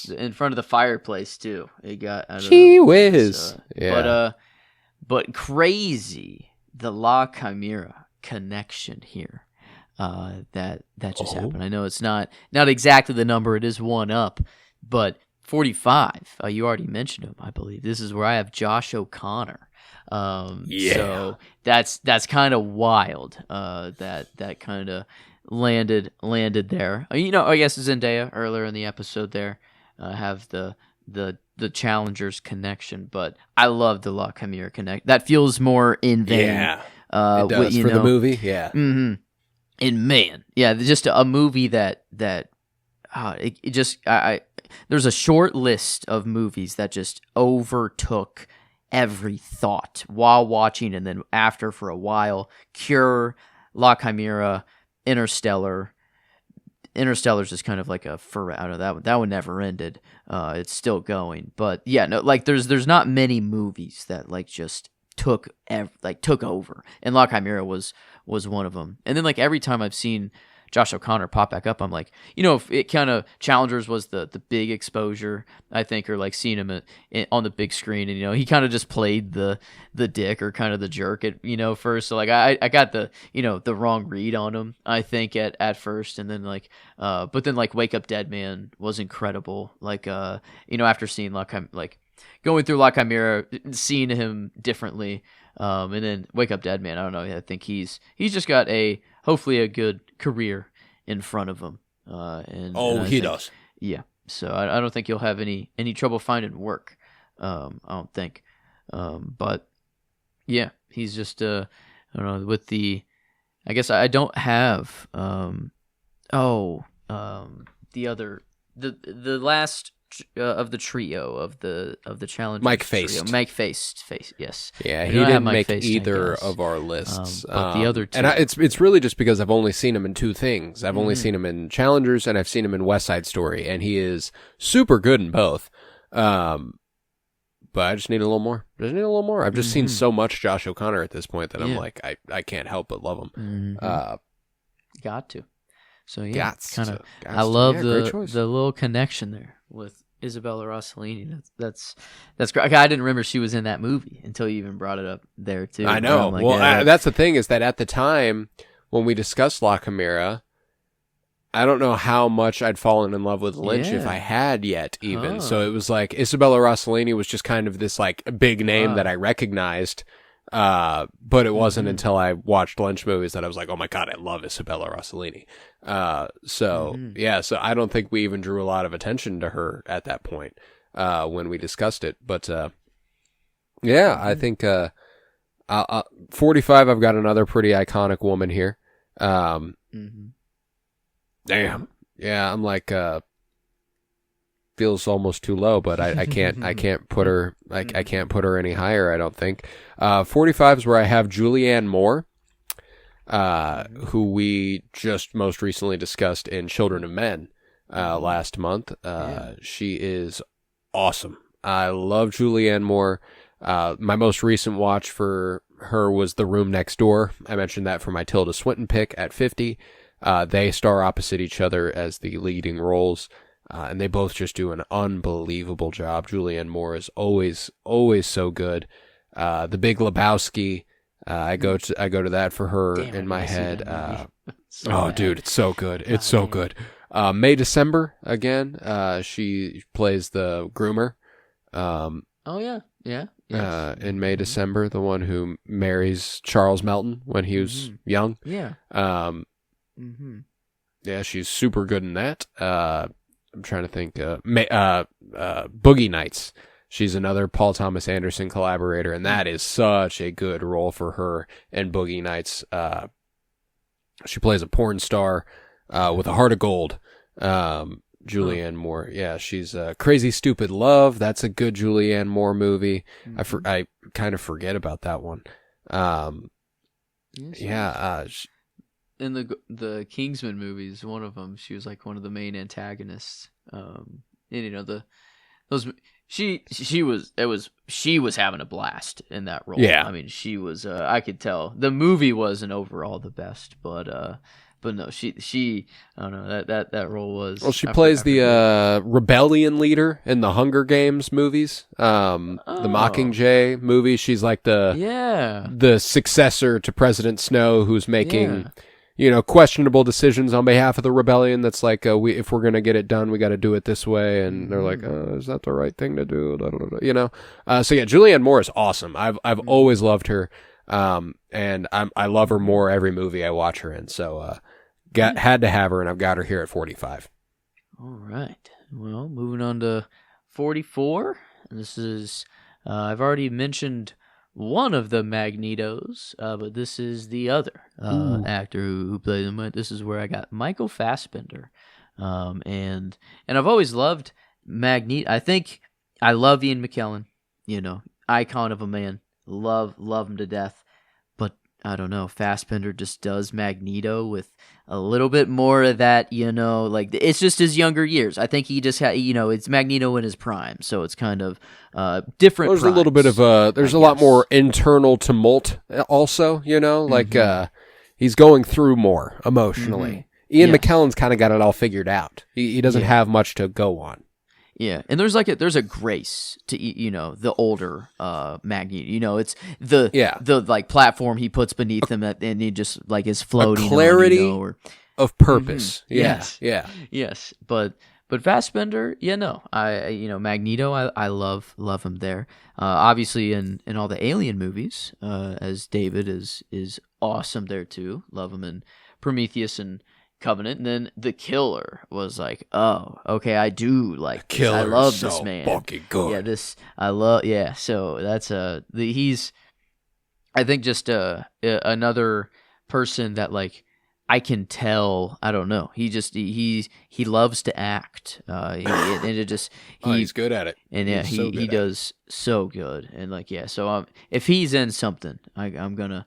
in front of the fireplace too. It got Gee whiz. But crazy, the La Chimera connection here. that just happened. I know it's not exactly the number. It is one up, but 45. You already mentioned him, I believe. This is where I have Josh O'Connor. So that's kind of wild. That kind of landed there. I guess Zendaya earlier in the episode there have the Challengers connection, but I love the La Chimera connect. That feels more in vein. Yeah, it does for the movie. Yeah. Mm-hmm. And man, yeah, just a movie that it just there's a short list of movies that just overtook every thought while watching and then after for a while. Cure, La Chimera, Interstellar. Interstellar's just kind of like I don't know, that one never ended. It's still going, but yeah, no, like there's not many movies that like just took over, and La Chimera was one of them. And then like every time I've seen Josh O'Connor pop back up, I'm like, if it kind of Challengers was the big exposure, I think, or like seeing him on the big screen, and he kind of just played the dick or kind of the jerk at first. So like I got the the wrong read on him, I think at first, and then like but then like Wake Up Dead Man was incredible. Like after seeing going through La Chimera, seeing him differently, and then Wake Up Dead Man, I don't know. I think he's just got hopefully a good career in front of him. He does. Yeah. So I don't think you'll have any trouble finding work. I don't think. But yeah, he's just I don't know, with the. I guess I don't have. The last. Of the trio of the challenge, Mike Faced. Mike Faced, yes. Yeah, he didn't make either of our lists. But the other two, and it's really just because I've only seen him in two things. I've only seen him in Challengers, and I've seen him in West Side Story, and he is super good in both. But I just need a little more. I've just seen so much Josh O'Connor at this point that I'm like, I can't help but love him. Got to. So yeah, I love the little connection there with Isabella Rossellini. That's great. I didn't remember she was in that movie until you even brought it up there too. I know. Like, that's the thing, is that at the time when we discussed La Chimera, I don't know how much I'd fallen in love with Lynch if I had yet even. So it was like Isabella Rossellini was just kind of this like big name that I recognized. But it wasn't until I watched Lynch movies that I was like, oh my God, I love Isabella Rossellini. So I don't think we even drew a lot of attention to her at that point, when we discussed it. But, I think, 45, I've got another pretty iconic woman here. Damn. Yeah. I'm like, feels almost too low, but I can't put her I can't put her any higher, I don't think. 45 is where I have Julianne Moore, who we just most recently discussed in Children of Men last month. She is awesome. I love Julianne Moore. My most recent watch for her was The Room Next Door. I mentioned that for my Tilda Swinton pick at 50. They star opposite each other as the leading roles. And they both just do an unbelievable job. Julianne Moore is always so good. The Big Lebowski, I go to that for her in my head. Dude, it's so good. It's so good. May December again. She plays the groomer. In May December, the one who marries Charles Melton when he was young. Yeah. Yeah, she's super good in that. I'm trying to think. Boogie Nights. She's another Paul Thomas Anderson collaborator, and that is such a good role for her in Boogie Nights. She plays a porn star with a heart of gold. Julianne Moore. Yeah, she's Crazy Stupid Love. That's a good Julianne Moore movie. I kind of forget about that one. In the Kingsman movies, one of them, she was like one of the main antagonists. She was having a blast in that role. Yeah, I mean, she was. I could tell the movie wasn't overall the best, but no, she I don't know, that role was. Well, she plays the rebellion leader in the Hunger Games movies. The Mockingjay movie. She's like the successor to President Snow, who's making questionable decisions on behalf of the rebellion. That's like, if we're going to get it done, we got to do it this way. And they're like, is that the right thing to do? So yeah, Julianne Moore is awesome. I've always loved her. And I love her more every movie I watch her in. So, had to have her, and I've got her here at 45. All right. Well, moving on to 44. This is, I've already mentioned one of the Magnetos, but this is the other actor who played him. This is where I got Michael Fassbender, and I've always loved Magneto. I think I love Ian McKellen, icon of a man, love him to death. But I don't know, Fassbender just does Magneto with a little bit more of that, like it's just his younger years. I think he just had, it's Magneto in his prime, so it's kind of different. There's primes, a little bit of there's a lot more internal tumult also, like he's going through more emotionally. Ian McKellen's kind of got it all figured out. He doesn't have much to go on. Yeah, and there's a grace to the older Magneto. It's the like platform he puts beneath him, and he just like is floating. A clarity on, of purpose. Yes. But Fassbender, Magneto, I love him there. Obviously in all the Alien movies, as David is awesome there too. Love him in Prometheus and Covenant. And then the Killer was like, oh, okay, I do like this. I love so this man. Fucking good. Yeah, so that's he's I think just another person that like I can tell. I don't know. He just he loves to act. And it just he's good at it. And yeah, he does so good. And like so if he's in something, I'm gonna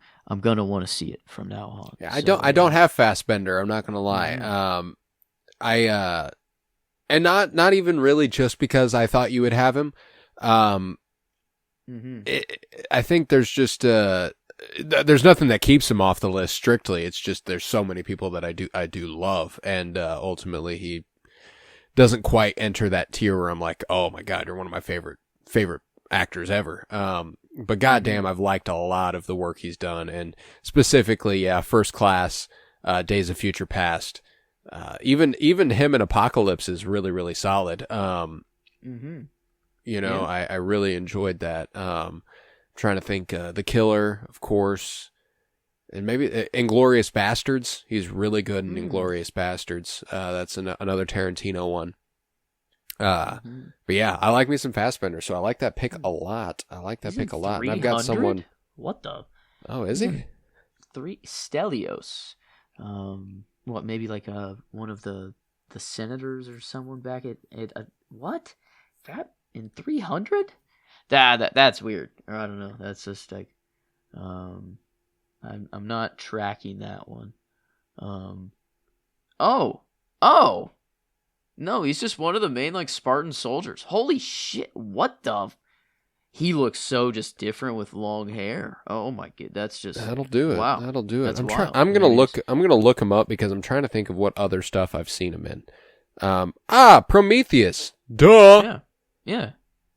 want to see it from now on. Yeah, I don't have Fassbender. I'm not gonna lie. And not even really just because I thought you would have him. I think there's just there's nothing that keeps him off the list strictly. It's just there's so many people that I do love, and ultimately he doesn't quite enter that tier where I'm like, oh my god, you're one of my favorite actors ever. But goddamn, I've liked a lot of the work he's done, and specifically, First Class, Days of Future Past, even him in Apocalypse is really, really solid. I really enjoyed that. Trying to think, The Killer, of course, and maybe Inglourious Bastards. He's really good in Inglourious Bastards. That's another Tarantino one. But yeah, I like me some Fassbender, so I like that pick a lot. And I've got someone. What the? Oh, is he? 3 Stelios. What? Maybe like one of the senators or someone back at what? That in 300? That's weird. Or I don't know. That's just like, I'm not tracking that one. Oh. No, he's just one of the main like Spartan soldiers. Holy shit! What the? He looks so just different with long hair. Oh my god, that's just that'll do it. Wow, that'll do it. That's I'm gonna look him up because I'm trying to think of what other stuff I've seen him in. Prometheus. Duh. Yeah.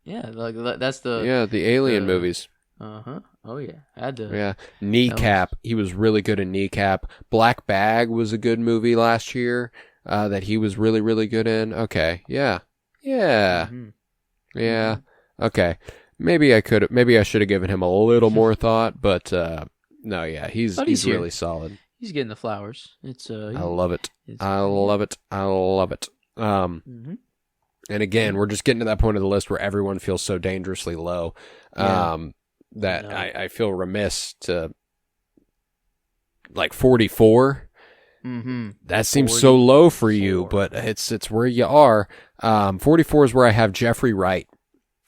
Like that's the the Alien movies. Oh yeah, had to. Yeah, Kneecap. He was really good in Kneecap. Black Bag was a good movie last year. That he was really, really good in. Okay. Yeah. Okay. Maybe I should have given him a little more thought, but no, yeah, he's really solid. He's getting the flowers. It's I love it. I love it. And again, we're just getting to that point of the list where everyone feels so dangerously low that I feel remiss to like 44. That seems 44. So low for you, but it's where you are. 44 is where I have Jeffrey Wright.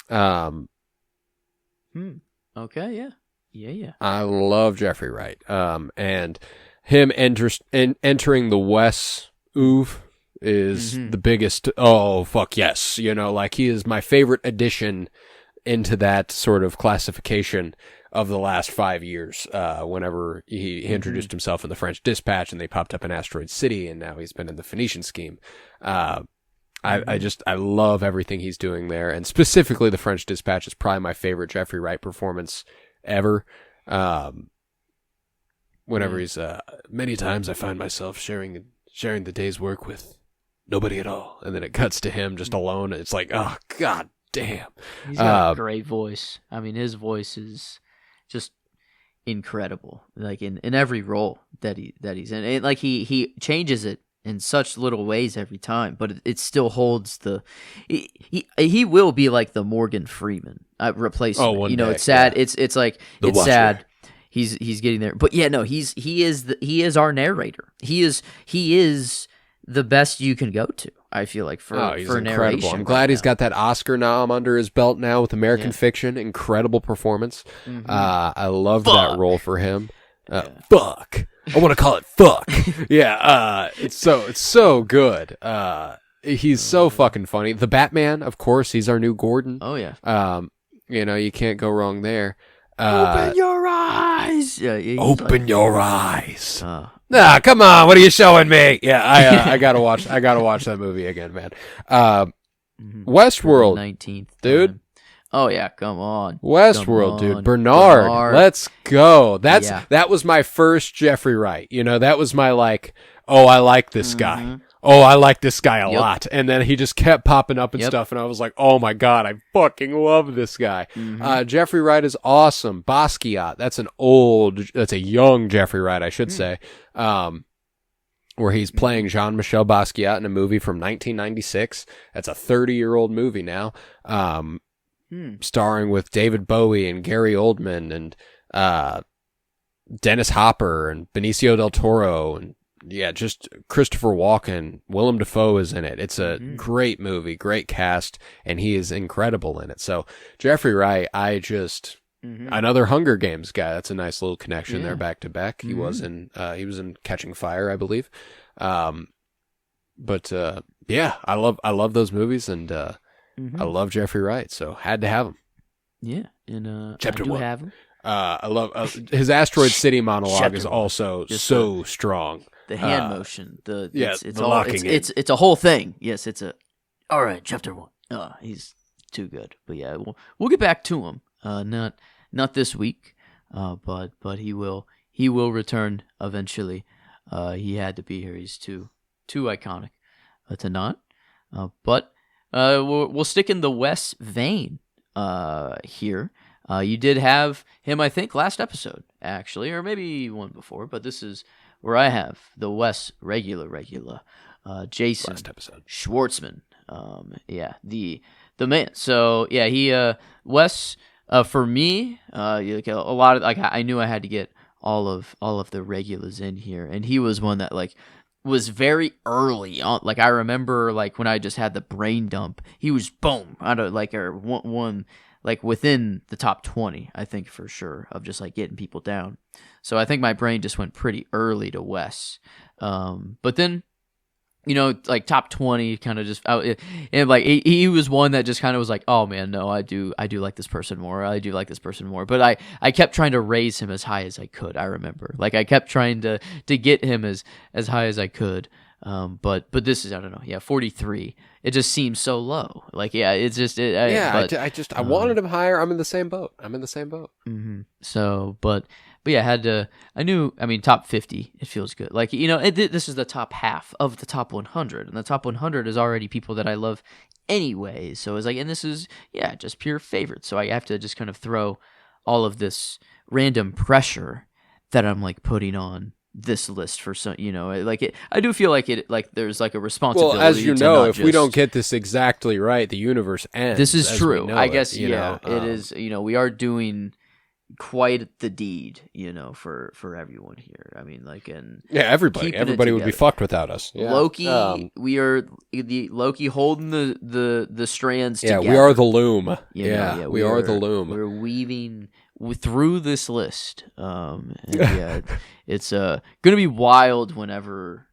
Okay, yeah. I love Jeffrey Wright. And him entering the Wes Oeuvre is the biggest. Oh fuck yes, like he is my favorite addition into that sort of classification of the last 5 years, whenever he introduced himself in the French Dispatch and they popped up in Asteroid City, and now he's been in the Phoenician Scheme. I love everything he's doing there, and specifically the French Dispatch is probably my favorite Jeffrey Wright performance ever. whenever he's many times I find myself sharing the day's work with nobody at all, and then it cuts to him just alone. And it's like, oh god damn, he's got a great voice. I mean, his voice is just incredible. Like in every role that he's in, and like he changes it in such little ways every time, but it still holds the. He will be like the Morgan Freeman replacement. Oh, one you know, day, it's sad. yeah. It's like The it's Watcher. sad. He's getting there, but yeah, no, he is our narrator. He is the best you can go to. I feel like for he's for incredible. narration. I'm glad right he's now. got that Oscar nom under his belt now with American Yeah. Fiction. Incredible performance. Mhm. I loved Fuck. that role for him. Fuck. I want to call it fuck. Yeah. It's so good. He's so fucking funny. The Batman, of course, he's our new Gordon. Oh yeah. You can't go wrong there. Open your eyes. Yeah. He's Open like, your eyes. uh, Come on, what are you showing me? Yeah, I gotta watch that movie again, man. Westworld, 19th, dude. time. Oh yeah, come on. Westworld, Come dude. on. Bernard, let's go. Yeah. That was my first Jeffrey Wright. You know, that was my like, oh, I like this guy. Mhm. Oh, I like this guy a Yep. lot. And then he just kept popping up and Yep. stuff, and I was like, oh my god, I fucking love this guy. Mhm. Jeffrey Wright is awesome. Basquiat, that's a young Jeffrey Wright, I should say. Where he's playing Jean-Michel Basquiat in a movie from 1996. That's a 30-year-old movie now. Starring with David Bowie and Gary Oldman and Dennis Hopper and Benicio del Toro and just Christopher Walken. Willem Dafoe is in it. It's a great movie, great cast, and he is incredible in it. So Jeffrey Wright, another Hunger Games guy. That's a nice little connection there, back to back. He was in Catching Fire, I believe. I love those movies, and I love Jeffrey Wright, so had to have him. Yeah, and Chapter I do 1. have him. I love his Asteroid City monologue Chapter is 1. also Just so strong. The hand motion, it's the all locking it's in. it's a whole thing. Yes, it's a. All right, chapter 1. He's too good, but yeah, we'll get back to him. Not this week, but he will return eventually. He had to be here. He's too iconic to not. But we'll stick in the Wes vein here. You did have him, I think, last episode actually, or maybe one before. But this is where I have the Wes regular Jason Last episode. Schwartzman. The man. So yeah, he Wes. For me, like a lot of like I knew I had to get all of the regulars in here, and he was one that like was very early on. Like I remember like when I just had the brain dump, he was boom out of like or one like within the top 20, I think for sure, of just like getting people down. So I think my brain just went pretty early to Wes, but then. You know, like top 20 kind of just and like he was one that just kind of was like, oh man, no, I do like this person more. I do like this person more. But I kept trying to raise him as high as I could. I remember, like I kept trying to get him as high as I could. But this is, I don't know. Yeah. 43. It just seems so low. Like, yeah, it's just, I wanted him higher. I'm in the same boat. Mm-hmm. So, but yeah, I mean, top 50, it feels good. Like, you know, this is the top half of the top 100, and the top 100 is already people that I love anyway. So it's like, and this is, yeah, just pure favorites. So I have to just kind of throw all of this random pressure that I'm like putting on this list for some, you know, like it, I do feel like it, like there's like a responsibility. Well, as you to know, not if we just- don't get this exactly right, the universe ends. this is as true. we know I guess, it, you know? it is, you know, we are doing quite the deed, you know, for everyone here. I mean, like, and Yeah, everybody keeping it would be together. fucked without us. Yeah. Loki, we are the Loki holding the strands Yeah, together. we are the loom. You know, we are the loom. We're weaving through this list. And yeah, it's gonna be wild whenever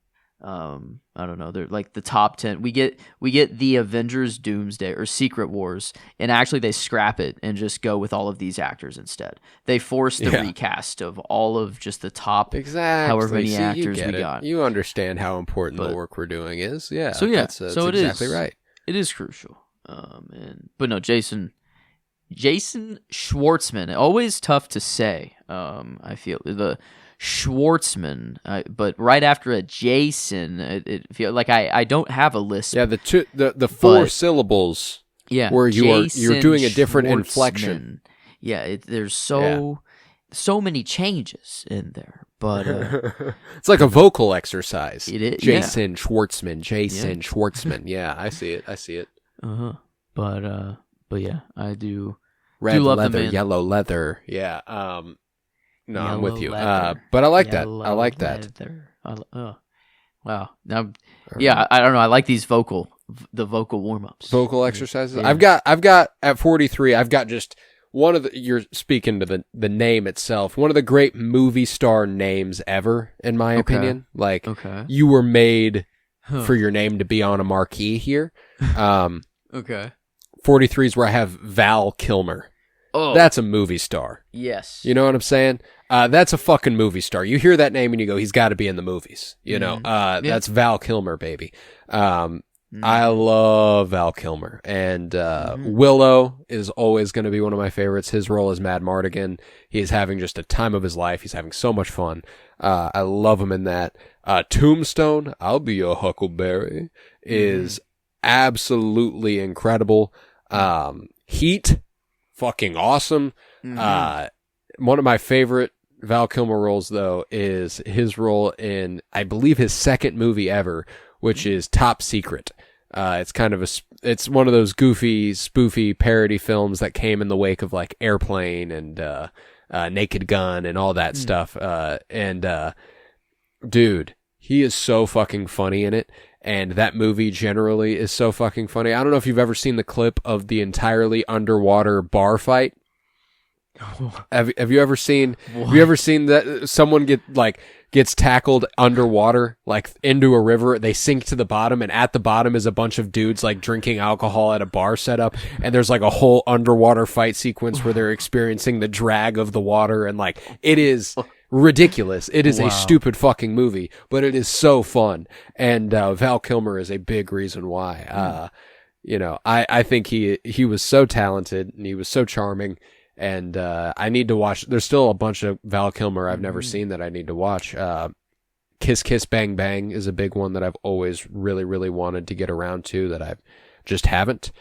I don't know, they're like the top 10. We get the Avengers Doomsday or Secret Wars, and actually they scrap it and just go with all of these actors instead. They force the recast of all of just the top Exactly. however many See, actors you get we it. got. You understand how important But- the work we're doing is. Yeah. So yeah, that's so it exactly is right. It is crucial. But no, Jason Schwartzman, always tough to say. I feel the Schwartzman, but right after a Jason, it feel like I don't have a lisp. Yeah, the four syllables. Yeah, where you're doing a different inflection. Yeah, there's so many changes in there, but it's like a vocal exercise. It is Jason Schwartzman. Schwartzman. Yeah, I see it. But yeah, I do. Red love leather, the man. yellow leather. Yeah. No, Yellow I'm with you. leather, But I like that. I like that. Wow. Now, yeah, I don't know. I like these vocal warm-ups. Vocal exercises. Yeah. I've got at 43. I've got just one of the. You're speaking to the name itself. One of the great movie star names ever, in my opinion. Like, you were made for your name to be on a marquee here. Okay. 43 is where I have Val Kilmer. Oh, that's a movie star. Yes. You know what I'm saying? That's a fucking movie star. You hear that name and you go, he's got to be in the movies. You know, that's Val Kilmer, baby. I love Val Kilmer. And Willow is always going to be one of my favorites. His role as Mad Mardigan. He is having just a time of his life. He's having so much fun. I love him in that. Tombstone, I'll be your Huckleberry, is absolutely incredible. Heat, fucking awesome. One of my favorite Val Kilmer roles, though, is his role in, I believe, his second movie ever, which is Top Secret. It's kind of it's one of those goofy, spoofy parody films that came in the wake of like Airplane and Naked Gun and all that stuff. Dude, he is so fucking funny in it. And that movie generally is so fucking funny. I don't know if you've ever seen the clip of the entirely underwater bar fight. Have you ever seen? What? Have you ever seen that someone gets tackled underwater, like into a river? They sink to the bottom, and at the bottom is a bunch of dudes like drinking alcohol at a bar setup, and there's like a whole underwater fight sequence where they're experiencing the drag of the water, and like it is ridiculous. It is a stupid fucking movie, but it is so fun. And Val Kilmer is a big reason why. You know, I think he was so talented and he was so charming. And I need to watch. There's still a bunch of Val Kilmer I've never seen that I need to watch. Kiss Kiss Bang Bang is a big one that I've always really, really wanted to get around to that I just haven't.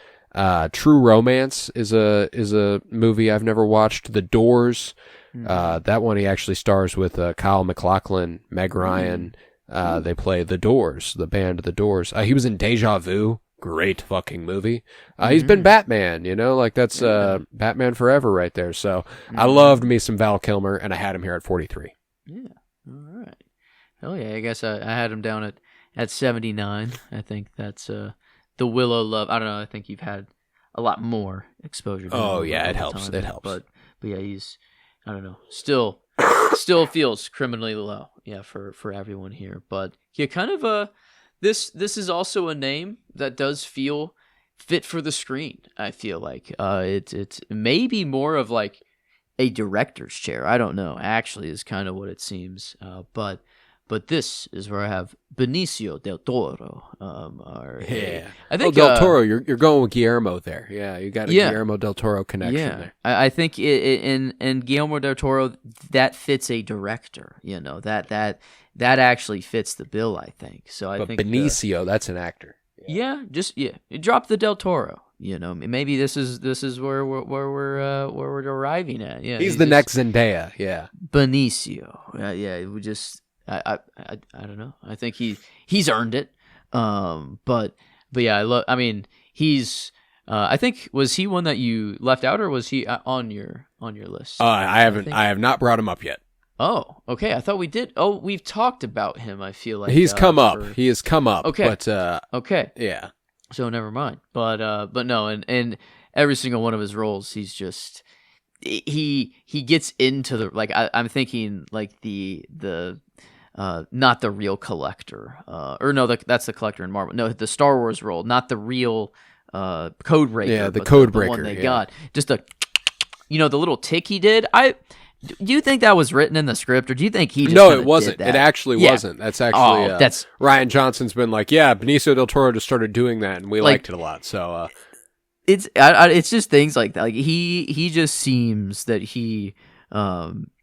True Romance is a movie I've never watched. The Doors. That one he actually stars with Kyle MacLachlan, Meg Ryan. They play The Doors, the band The Doors. He was in Deja Vu. Great fucking movie. He's been Batman, you know, like that's Batman Forever right there. So I loved me some Val Kilmer, and I had him here at 43. Yeah. All right. Hell yeah. I guess I had him down at 79. I think that's the Willow love. I don't know. I think you've had a lot more exposure to him. Oh yeah, it helps. It helps. But yeah, he's, I don't know, still feels criminally low. Yeah, for everyone here. But yeah, kind of This is also a name that does feel fit for the screen. I feel like it's maybe more of like a director's chair. I don't know. Actually, is kind of what it seems. But this is where I have Benicio del Toro. I think del Toro. You're going with Guillermo there. Yeah, you got a Guillermo del Toro connection there. I think in Guillermo del Toro that fits a director. You know that actually fits the bill. I think so. I think Benicio, that's an actor. Drop the del Toro. You know, maybe this is where we're arriving at. Yeah, he's the next Zendaya. Yeah, Benicio. We just. I don't know. I think he's earned it. But yeah, I mean, he's. I think was he one that you left out, or was he on your list? I have not brought him up yet. Oh, okay. I thought we did. Oh, we've talked about him. I feel like he's come up. He has come up. Okay. But okay. Yeah. So never mind. But no, and every single one of his roles, he's just. He gets into the I'm thinking like the not the real collector or no that's the collector in Marvel, no, the Star Wars role, not the real code breaker, the code breaker, the one they got, just the little tick he did. Do you think that was written in the script, or do you think he just it wasn't it actually wasn't. That's actually that's Ryan Johnson's been like, Benicio del Toro just started doing that and we liked it a lot, so it's just things like that. Like he just seems that he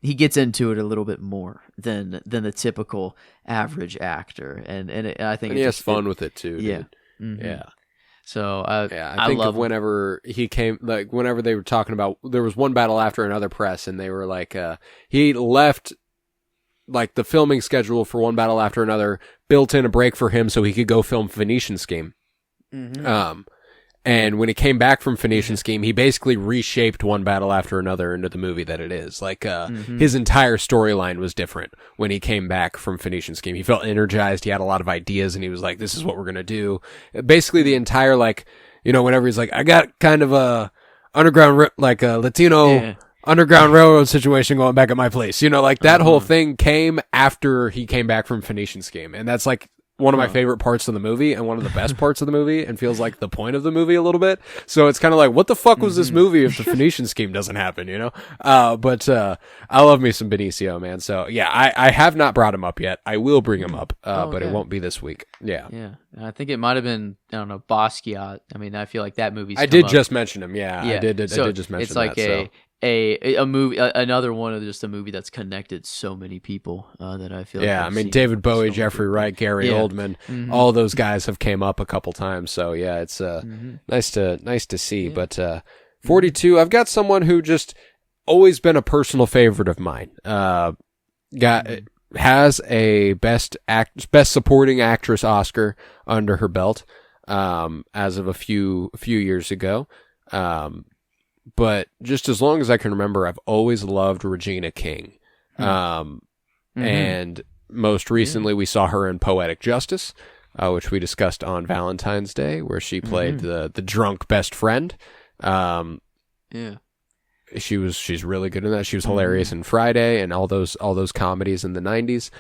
he gets into it a little bit more than the typical average actor, and I think he has fun with it too. Yeah, dude. Yeah. So I think of whenever he came, like whenever they were talking about, there was one battle after another press, and they were like, he left like the filming schedule for one battle after another, built in a break for him so he could go film Phoenician Scheme. And when he came back from Phoenician Scheme, he basically reshaped one battle after another into the movie that it is. Like, his entire storyline was different when he came back from Phoenician Scheme. He felt energized. He had a lot of ideas, and he was like, this is what we're going to do. Basically, the entire, like, you know, whenever he's like, I got kind of a underground, like a Latino Underground Railroad situation going back at my place. You know, like that whole thing came after he came back from Phoenician Scheme. And that's like one of my favorite parts of the movie and one of the best parts of the movie, and feels like the point of the movie a little bit. So it's kind of like, what the fuck was this movie if the Phoenician Scheme doesn't happen, you know? But I love me some Benicio, man. So yeah, I have not brought him up yet. I will bring him up, but it won't be this week. Yeah. Yeah. I think it might have been, I don't know, Basquiat. I mean, I feel like that movie's I did just mention him. Yeah. I did just mention it's like that. A movie, another one of just a movie that's connected so many people that I feel. Yeah, like I mean David Bowie, Jeffrey Wright, Gary Oldman, all those guys have came up a couple times. So yeah, it's nice to see. Yeah. But 42, I've got someone who just always been a personal favorite of mine. Has a best supporting actress Oscar under her belt as of a few years ago. But just as long as I can remember, I've always loved Regina King. And most recently we saw her in Poetic Justice, which we discussed on Valentine's Day, where she played the drunk best friend. She's really good in that. She was hilarious in Friday and all those comedies in the 90s.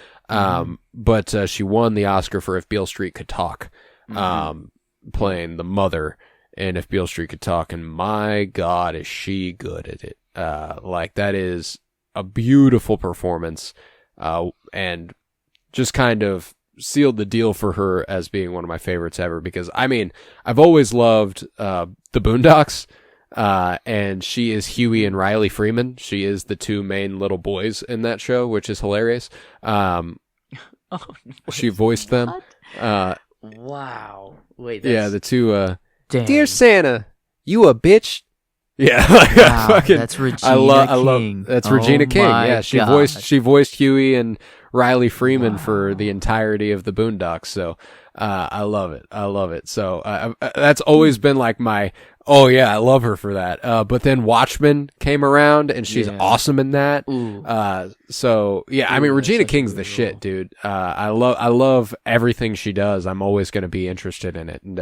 But she won the Oscar for If Beale Street Could Talk, playing the mother. And If Beale Street Could Talk, and my God, is she good at it. Like, that is a beautiful performance, and just kind of sealed the deal for her as being one of my favorites ever, because, I mean, I've always loved The Boondocks, and she is Huey and Riley Freeman. She is the two main little boys in that show, which is hilarious. She voiced them. Wow. Wait, the two... Dang. Dear Santa, you a bitch. Yeah, wow, that's Regina King. That's Regina King. Yeah, she God. voiced Huey and Riley Freeman for the entirety of the Boondocks. So I love it. So that's always been like my, oh yeah, I love her for that. But then Watchmen came around, and she's awesome in that. So yeah, I mean, Regina King's the shit, dude. I love everything she does. I'm always going to be interested in it. And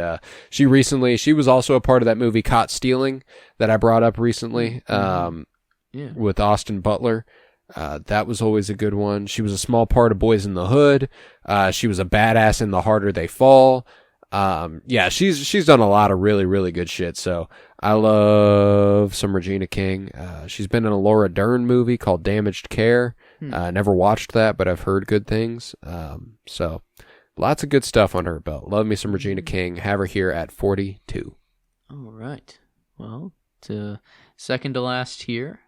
she was also a part of that movie Caught Stealing that I brought up recently, with Austin Butler. That was always a good one. She was a small part of Boys in the Hood. She was a badass in The Harder They Fall. She's done a lot of really, really good shit. So I love some Regina King. She's been in a Laura Dern movie called Damaged Care. Never watched that, but I've heard good things. So lots of good stuff under her belt. Love me some Regina King. Have her here at 42. All right. Well, to second to last here.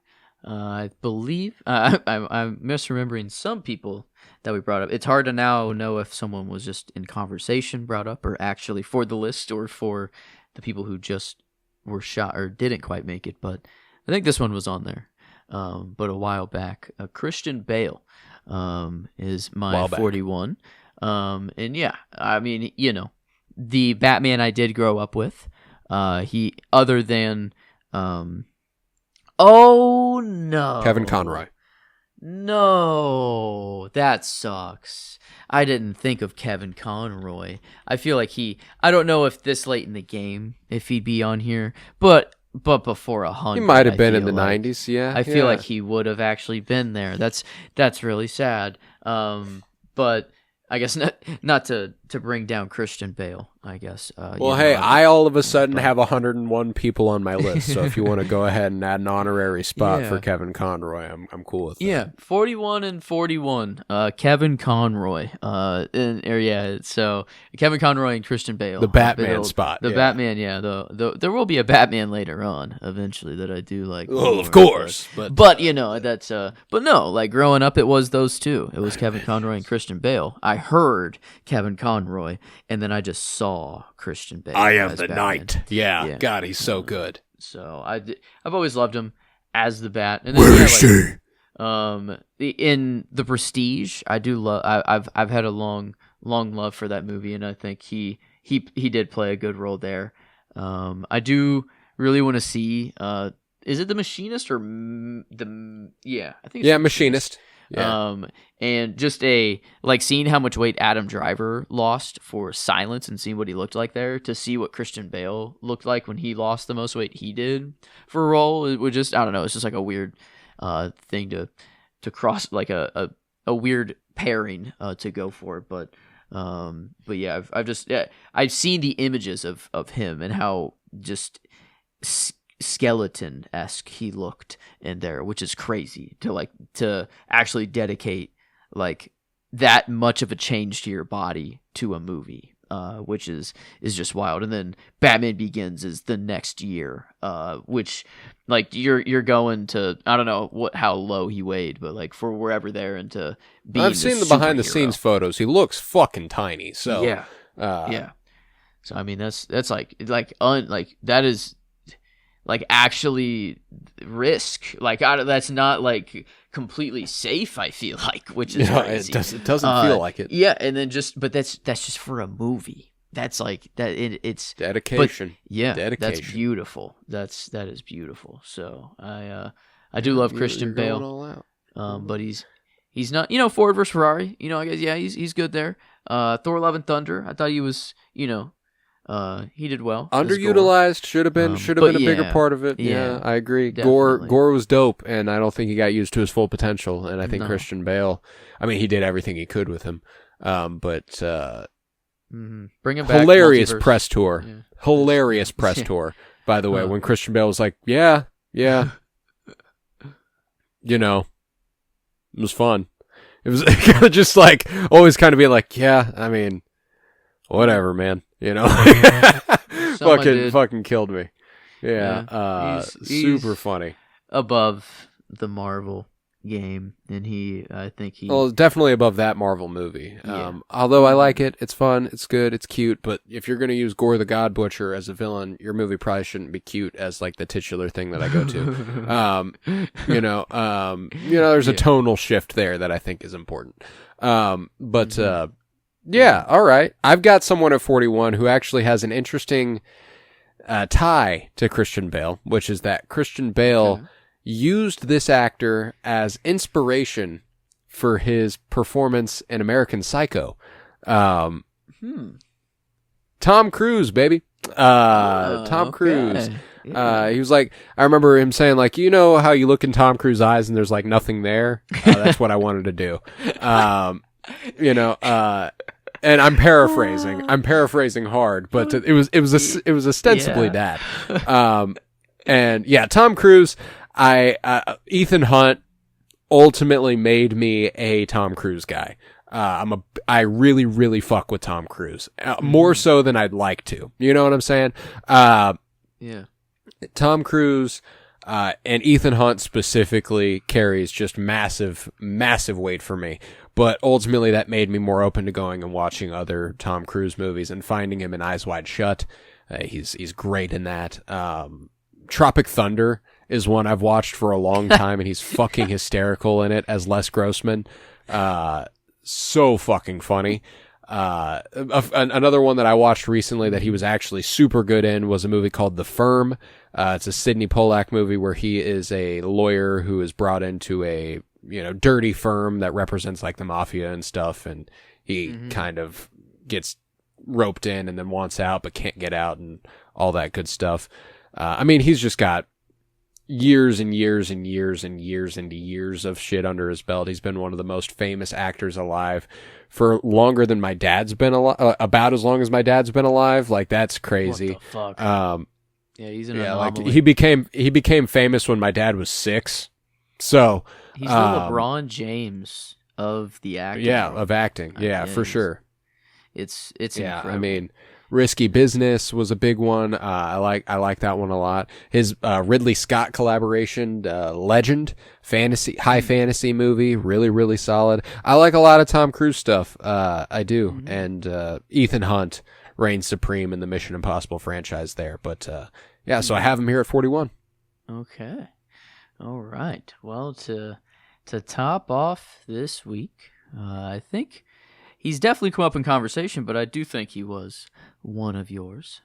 I believe I'm misremembering some people that we brought up. It's hard to now know if someone was just in conversation brought up, or actually for the list, or for the people who just were shot or didn't quite make it. But I think this one was on there, but a while back. Christian Bale is my 41. And yeah, I mean, you know, the Batman I did grow up with. He, other than oh no, Kevin Conroy. No, that sucks. I didn't think of Kevin Conroy. I feel like I don't know if this late in the game, if he'd be on here, but before 100. He might have been in the 90s, yeah. I feel like he would have actually been there. That's really sad. But I guess not to to bring down Christian Bale, I guess. Well, hey, I all of a sudden have 101 people on my list, so if you want to go ahead and add an honorary spot for Kevin Conroy, I'm cool with that. Yeah, 41 and 41. Kevin Conroy. So Kevin Conroy and Christian Bale. The Batman spot. The Batman, yeah. There will be a Batman later on, eventually, that I do like. Well, of course. But that's but no, like growing up, it was those two. It was Kevin Conroy and Christian Bale. I heard Kevin Conroy, and then I just saw Christian Bale. I am the Batman. Knight. Yeah, God, he's so good. So I've always loved him as the Bat. And then, where is he? In The Prestige, I do love. I've had a long love for that movie, and I think he did play a good role there. I do really want to see. Is it The Machinist or I think it's Machinist. Yeah. And just seeing how much weight Adam Driver lost for Silence and seeing what he looked like there, to see what Christian Bale looked like when he lost the most weight he did for a role, it would just, I don't know, it's just like a weird thing to cross, like a weird pairing to go for. But yeah, I've seen the images of him and how just skeleton-esque he looked in there, which is crazy to actually dedicate like that much of a change to your body to a movie, which is just wild. And then Batman Begins is the next year, which like you're going to, I don't know how low he weighed, but like for wherever there, and to be, I've seen the behind the scenes photos. He looks fucking tiny. So yeah. So I mean that's that is like actually risk, like that's not like completely safe, I feel like, which is crazy. It doesn't feel like it. Yeah, and then but that's just for a movie. That's like that. It's dedication. Dedication. That's beautiful. That is beautiful. So I do love Christian Bale. Going all out. But he's not, Ford versus Ferrari. I guess he's good there. Thor: Love and Thunder. I thought he was, he did well. Underutilized, should have been a bigger part of it. Yeah, I agree. Definitely. Gore was dope, and I don't think he got used to his full potential. And I think Christian Bale, I mean, he did everything he could with him. But bring him back. Hilarious multiverse. Press tour. Yeah. Hilarious press tour. By the way, when Christian Bale was like, yeah, it was fun. It was kind of just like always kind of being like, yeah, I mean, whatever, man. Fucking killed me. Yeah. He's super funny. Above the Marvel game, and I think he definitely above that Marvel movie. Although I like it, it's fun, it's good, it's cute, but if you're gonna use Gore the God Butcher as a villain, your movie probably shouldn't be cute as like the titular thing that I go to. There's a tonal shift there that I think is important. Yeah, all right. I've got someone at 41 who actually has an interesting tie to Christian Bale, which is that Christian Bale used this actor as inspiration for his performance in American Psycho. Tom Cruise, baby. Tom Cruise. Yeah. He was like, I remember him saying like, how you look in Tom Cruise's eyes and there's like nothing there? That's what I wanted to do. And I'm paraphrasing. I'm paraphrasing hard, but it was ostensibly that. And yeah, Tom Cruise. Ethan Hunt ultimately made me a Tom Cruise guy. I really, really fuck with Tom Cruise more so than I'd like to. You know what I'm saying? Yeah. Tom Cruise. And Ethan Hunt specifically carries just massive, massive weight for me. But ultimately that made me more open to going and watching other Tom Cruise movies and finding him in Eyes Wide Shut. He's great in that. Tropic Thunder is one I've watched for a long time, and he's fucking hysterical in it as Les Grossman. So fucking funny. Another one that I watched recently that he was actually super good in was a movie called The Firm. It's a Sidney Pollack movie where he is a lawyer who is brought into a dirty firm that represents like the mafia and stuff, and he kind of gets roped in and then wants out but can't get out and all that good stuff. I mean, he's just got years and years and years and years and years of shit under his belt. He's been one of the most famous actors alive for longer than my dad's been alive, about as long as my dad's been alive. Like, that's crazy. What the fuck? Yeah, he's an like anomaly. he became famous when my dad was 6. So he's the LeBron James of the acting. Yeah, of acting. Yeah, for sure. It's incredible. I mean, Risky Business was a big one. I like that one a lot. His Ridley Scott collaboration, Legend, high fantasy movie, really, really solid. I like a lot of Tom Cruise stuff. I do. Mm-hmm. And Ethan Hunt reigns supreme in the Mission Impossible franchise there. But yeah, so I have him here at 41. Okay. All right. Well, to top off this week, I think he's definitely come up in conversation, but I do think he was one of yours.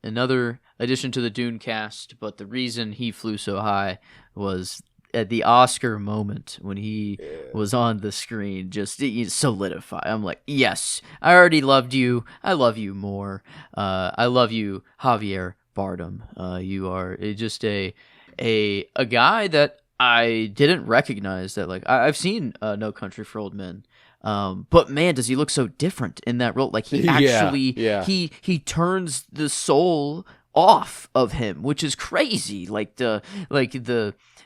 Another addition to the Dune cast, but the reason he flew so high was at the Oscar moment when he was on the screen, just solidify. I'm like, yes, I already loved you. I love you more. I love you, Javier Bardem. You are just a guy that I didn't recognize. That, like, I've seen No Country for Old Men, but man, does he look so different in that role? Like, he actually he turns the soul off of him, which is crazy.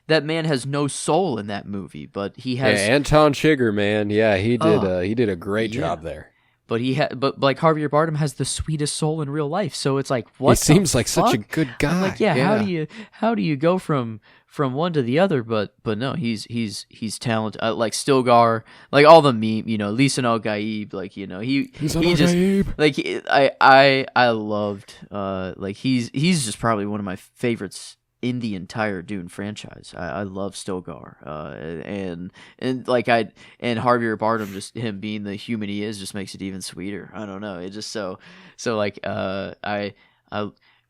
That man has no soul in that movie, but he has. Yeah, Anton Chigurh, man. Yeah, he did a great job there. But but like Javier Bardem has the sweetest soul in real life, so it's like, what? He seems like fuck? Such a good guy. I'm like, how do you go from one to the other? But no, he's talented. Like Stilgar, like all the meme, Lisan Al Gaib, like he just like I loved like he's just probably one of my favorites in the entire Dune franchise. I love Stilgar, and Javier Bardem, just him being the human he is, just makes it even sweeter. I don't know. It just so like I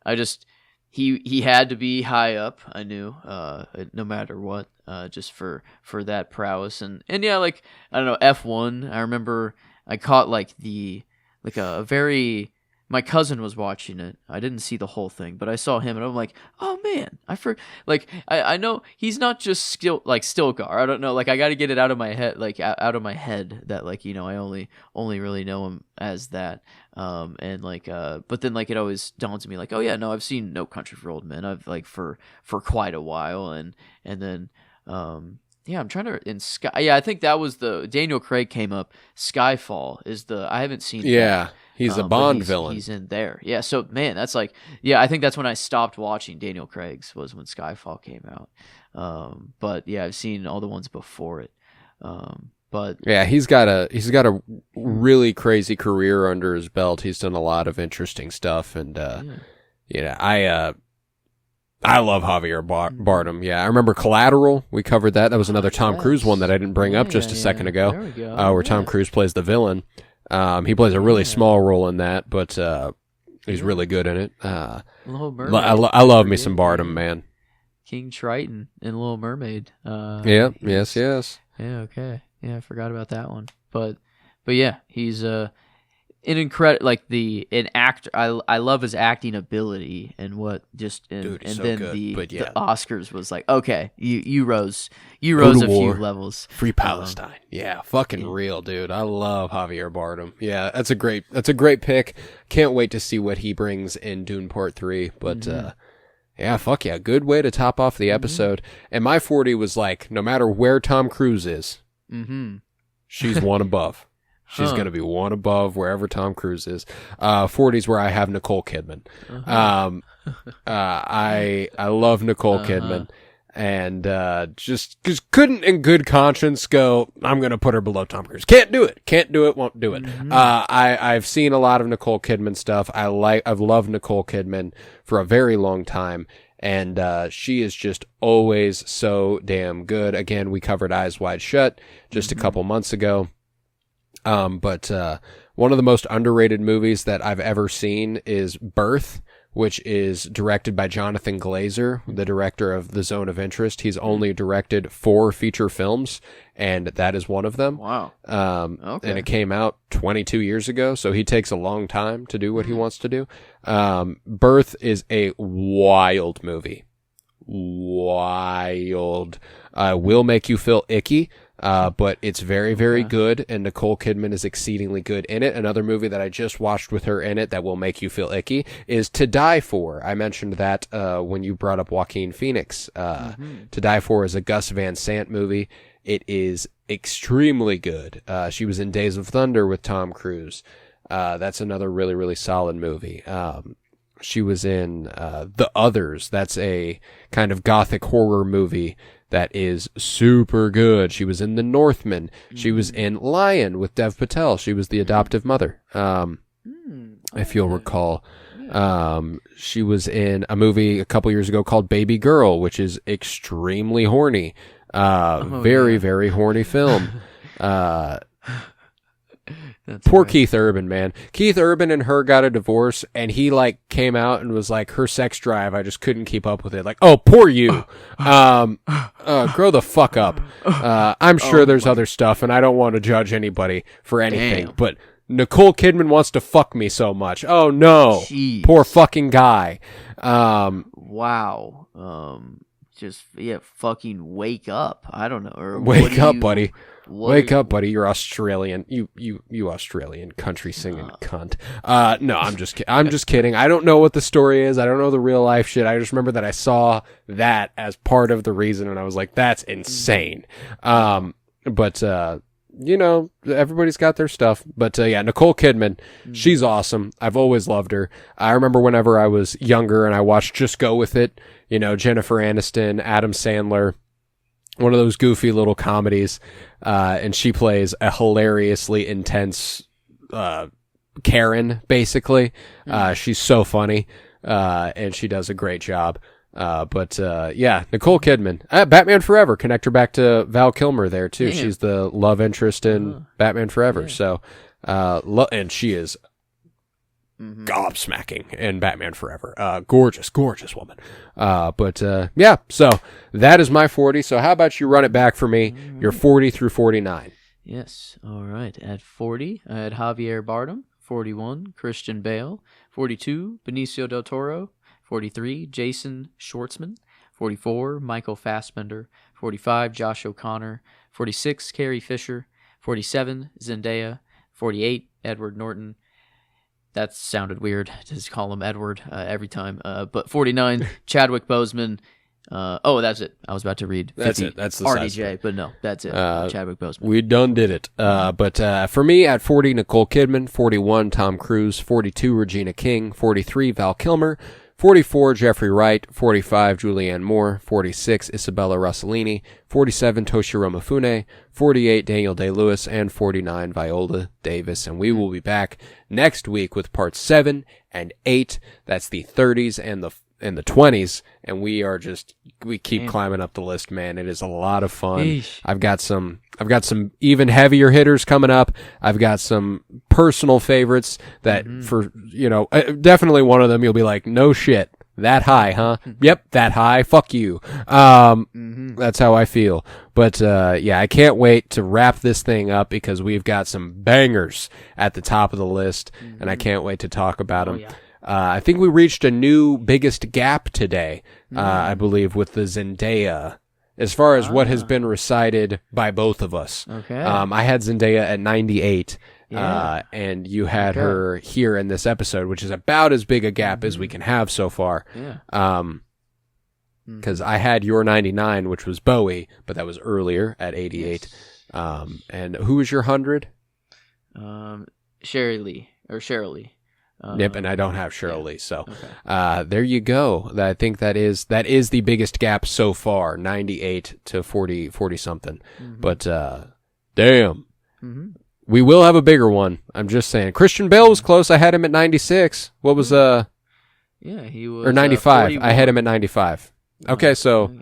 just he had to be high up. I knew no matter what, just for that prowess and yeah, like I don't know, F1. I remember I caught a very. My cousin was watching it. I didn't see the whole thing, but I saw him, and I'm like, "Oh man, I know he's not just Stilgar. I don't know. Like, I got to get it out of my head, that I only really know him as that. But then it always dawns on me like, oh yeah, no, I've seen No Country for Old Men. I've for quite a while, and then yeah, I'm trying to I think that was the Daniel Craig came up. Skyfall is I haven't seen. Yeah. That. He's a Bond villain. He's in there. Yeah, so, man, that's like... Yeah, I think that's when I stopped watching Daniel Craig's, was when Skyfall came out. But, yeah, I've seen all the ones before it. But... Yeah, he's got a really crazy career under his belt. He's done a lot of interesting stuff. And, I love Javier Bardem. Yeah, I remember Collateral. We covered that. That was another Tom Cruise one that I didn't bring up just a second ago. There we go. Where Tom Cruise plays the villain. He plays a really small role in that, but he's really good in it. Little Mermaid. I love me some Bardem, man. King Triton in Little Mermaid. Yes. Yeah, okay. Yeah, I forgot about that one. But yeah, he's an actor. I love his acting ability and Dude, and so then good. the Oscars was like, okay, you rose a few levels. Free Palestine. Fucking real, dude. I love Javier Bardem. Yeah, that's a great pick. Can't wait to see what he brings in Dune Part 3. But yeah, fuck yeah, good way to top off the episode. And my 40 was like, no matter where Tom Cruise is, she's one above. She's going to be one above wherever Tom Cruise is. 40's where I have Nicole Kidman. I love Nicole Kidman, and just couldn't in good conscience go, I'm going to put her below Tom Cruise. Can't do it, won't do it. I've seen a lot of Nicole Kidman stuff. I've loved Nicole Kidman for a very long time, and she is just always so damn good. Again, we covered Eyes Wide Shut just a couple months ago. But one of the most underrated movies that I've ever seen is Birth which is directed by Jonathan Glazer, the director of The Zone of Interest. He's only directed 4 feature films, and that is one of them. Wow. And it came out 22 years ago, so he takes a long time to do what he wants to do. Birth is a wild movie. Wild. Will make you feel icky. But it's very, very good, and Nicole Kidman is exceedingly good in it. Another movie that I just watched with her in it that will make you feel icky is To Die For. I mentioned that when you brought up Joaquin Phoenix. To Die For is a Gus Van Sant movie. It is extremely good. She was in Days of Thunder with Tom Cruise. That's another really, really solid movie. She was in The Others. That's a kind of gothic horror movie that is super good. She was in The Northman. She was in Lion with Dev Patel. She was the adoptive mother, if you'll recall. She was in a movie a couple years ago called Baby Girl, which is extremely horny. Very horny film. Poor right. Keith Urban, man. Keith Urban and her got a divorce, and he like came out and was like, her sex drive, I just couldn't keep up with it. Like, oh, poor you. Grow the fuck up. I'm sure there's other stuff, and I don't want to judge anybody for anything, but Nicole Kidman wants to fuck me so much. Oh no. Jeez. Poor fucking guy. Wow. Just fucking wake up. I don't know. Or wake up, buddy. Wake up, buddy. You're Australian. You Australian country singing cunt. No, I'm just kidding. I don't know what the story is. I don't know the real life shit. I just remember that I saw that as part of the reason, and I was like, that's insane. But everybody's got their stuff. But Nicole Kidman, she's awesome. I've always loved her. I remember whenever I was younger and I watched Just Go With It, Jennifer Aniston, Adam Sandler, one of those goofy little comedies, and she plays a hilariously intense Karen, basically. She's so funny, and she does a great job. But Nicole Kidman. Batman Forever. Connect her back to Val Kilmer there, too. Yeah. She's the love interest in Batman Forever. Yeah. So, and she is gobsmacking in Batman Forever. Gorgeous woman. So that is my 40. So how about you run it back for me? Right. Your 40 through 49. Yes. All right. At 40, I had Javier Bardem. 41, Christian Bale. 42, Benicio del Toro. 43, Jason Schwartzman. 44, Michael Fassbender. 45, Josh O'Connor. 46, Carrie Fisher. 47, Zendaya. 48, Edward Norton. That sounded weird to just call him Edward every time. But 49, Chadwick Boseman. That's it. I was about to read 50, that's it. That's the RDJ, but no, that's it. Chadwick Boseman. We done did it. But for me, at 40, Nicole Kidman. 41, Tom Cruise. 42, Regina King. 43, Val Kilmer. 44, Jeffrey Wright. 45, Julianne Moore. 46, Isabella Rossellini. 47, Toshiro Mifune. 48, Daniel Day-Lewis. And 49, Viola Davis. And we will be back next week with parts 7 and 8. That's the 30s and the 20s. And we keep climbing up the list, man. It is a lot of fun. Eesh. I've got some even heavier hitters coming up. I've got some personal favorites that definitely one of them you'll be like, no shit. That high, huh? Yep, that high. Fuck you. That's how I feel. But I can't wait to wrap this thing up because we've got some bangers at the top of the list, and I can't wait to talk about them. Yeah. I think we reached a new biggest gap today, I believe, with the Zendaya, as far as what has been recited by both of us. Okay. I had Zendaya at 98, and you had her here in this episode, which is about as big a gap as we can have so far. Yeah. Because I had your 99, which was Bowie, but that was earlier at 88. Yes. And who was your 100? Sheryl Lee. Yep, and I don't have Sheryl Lee, so there you go. I think that is the biggest gap so far, 98 to 40 something. But damn, we will have a bigger one. I'm just saying. Christian Bale was close. I had him at 96. What was he was or 95. I had him at 95. Okay, so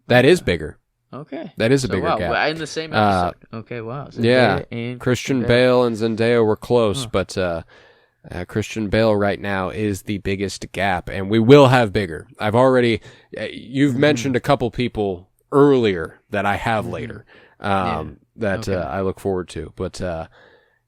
that is bigger. Okay, that is a bigger gap. In the same episode. Okay, wow. Zendaya and Christian Bale and Zendaya were close, but. Christian Bale right now is the biggest gap, and we will have bigger. I've already, you've mentioned a couple people earlier that I have later that I look forward to. But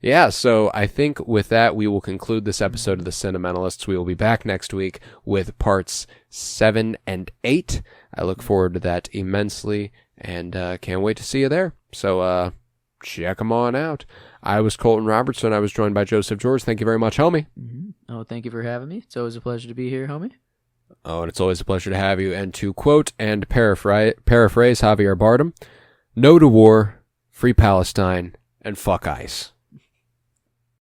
yeah, so I think with that, we will conclude this episode of The Cinementalists. We will be back next week with parts 7 and 8. I look forward to that immensely, and can't wait to see you there. So check them on out. I was Colton Robertson. I was joined by Joseph George. Thank you very much, homie. Oh, thank you for having me. It's always a pleasure to be here, homie. Oh, and it's always a pleasure to have you. And to quote and paraphrase Javier Bardem, no to war, free Palestine, and fuck ICE.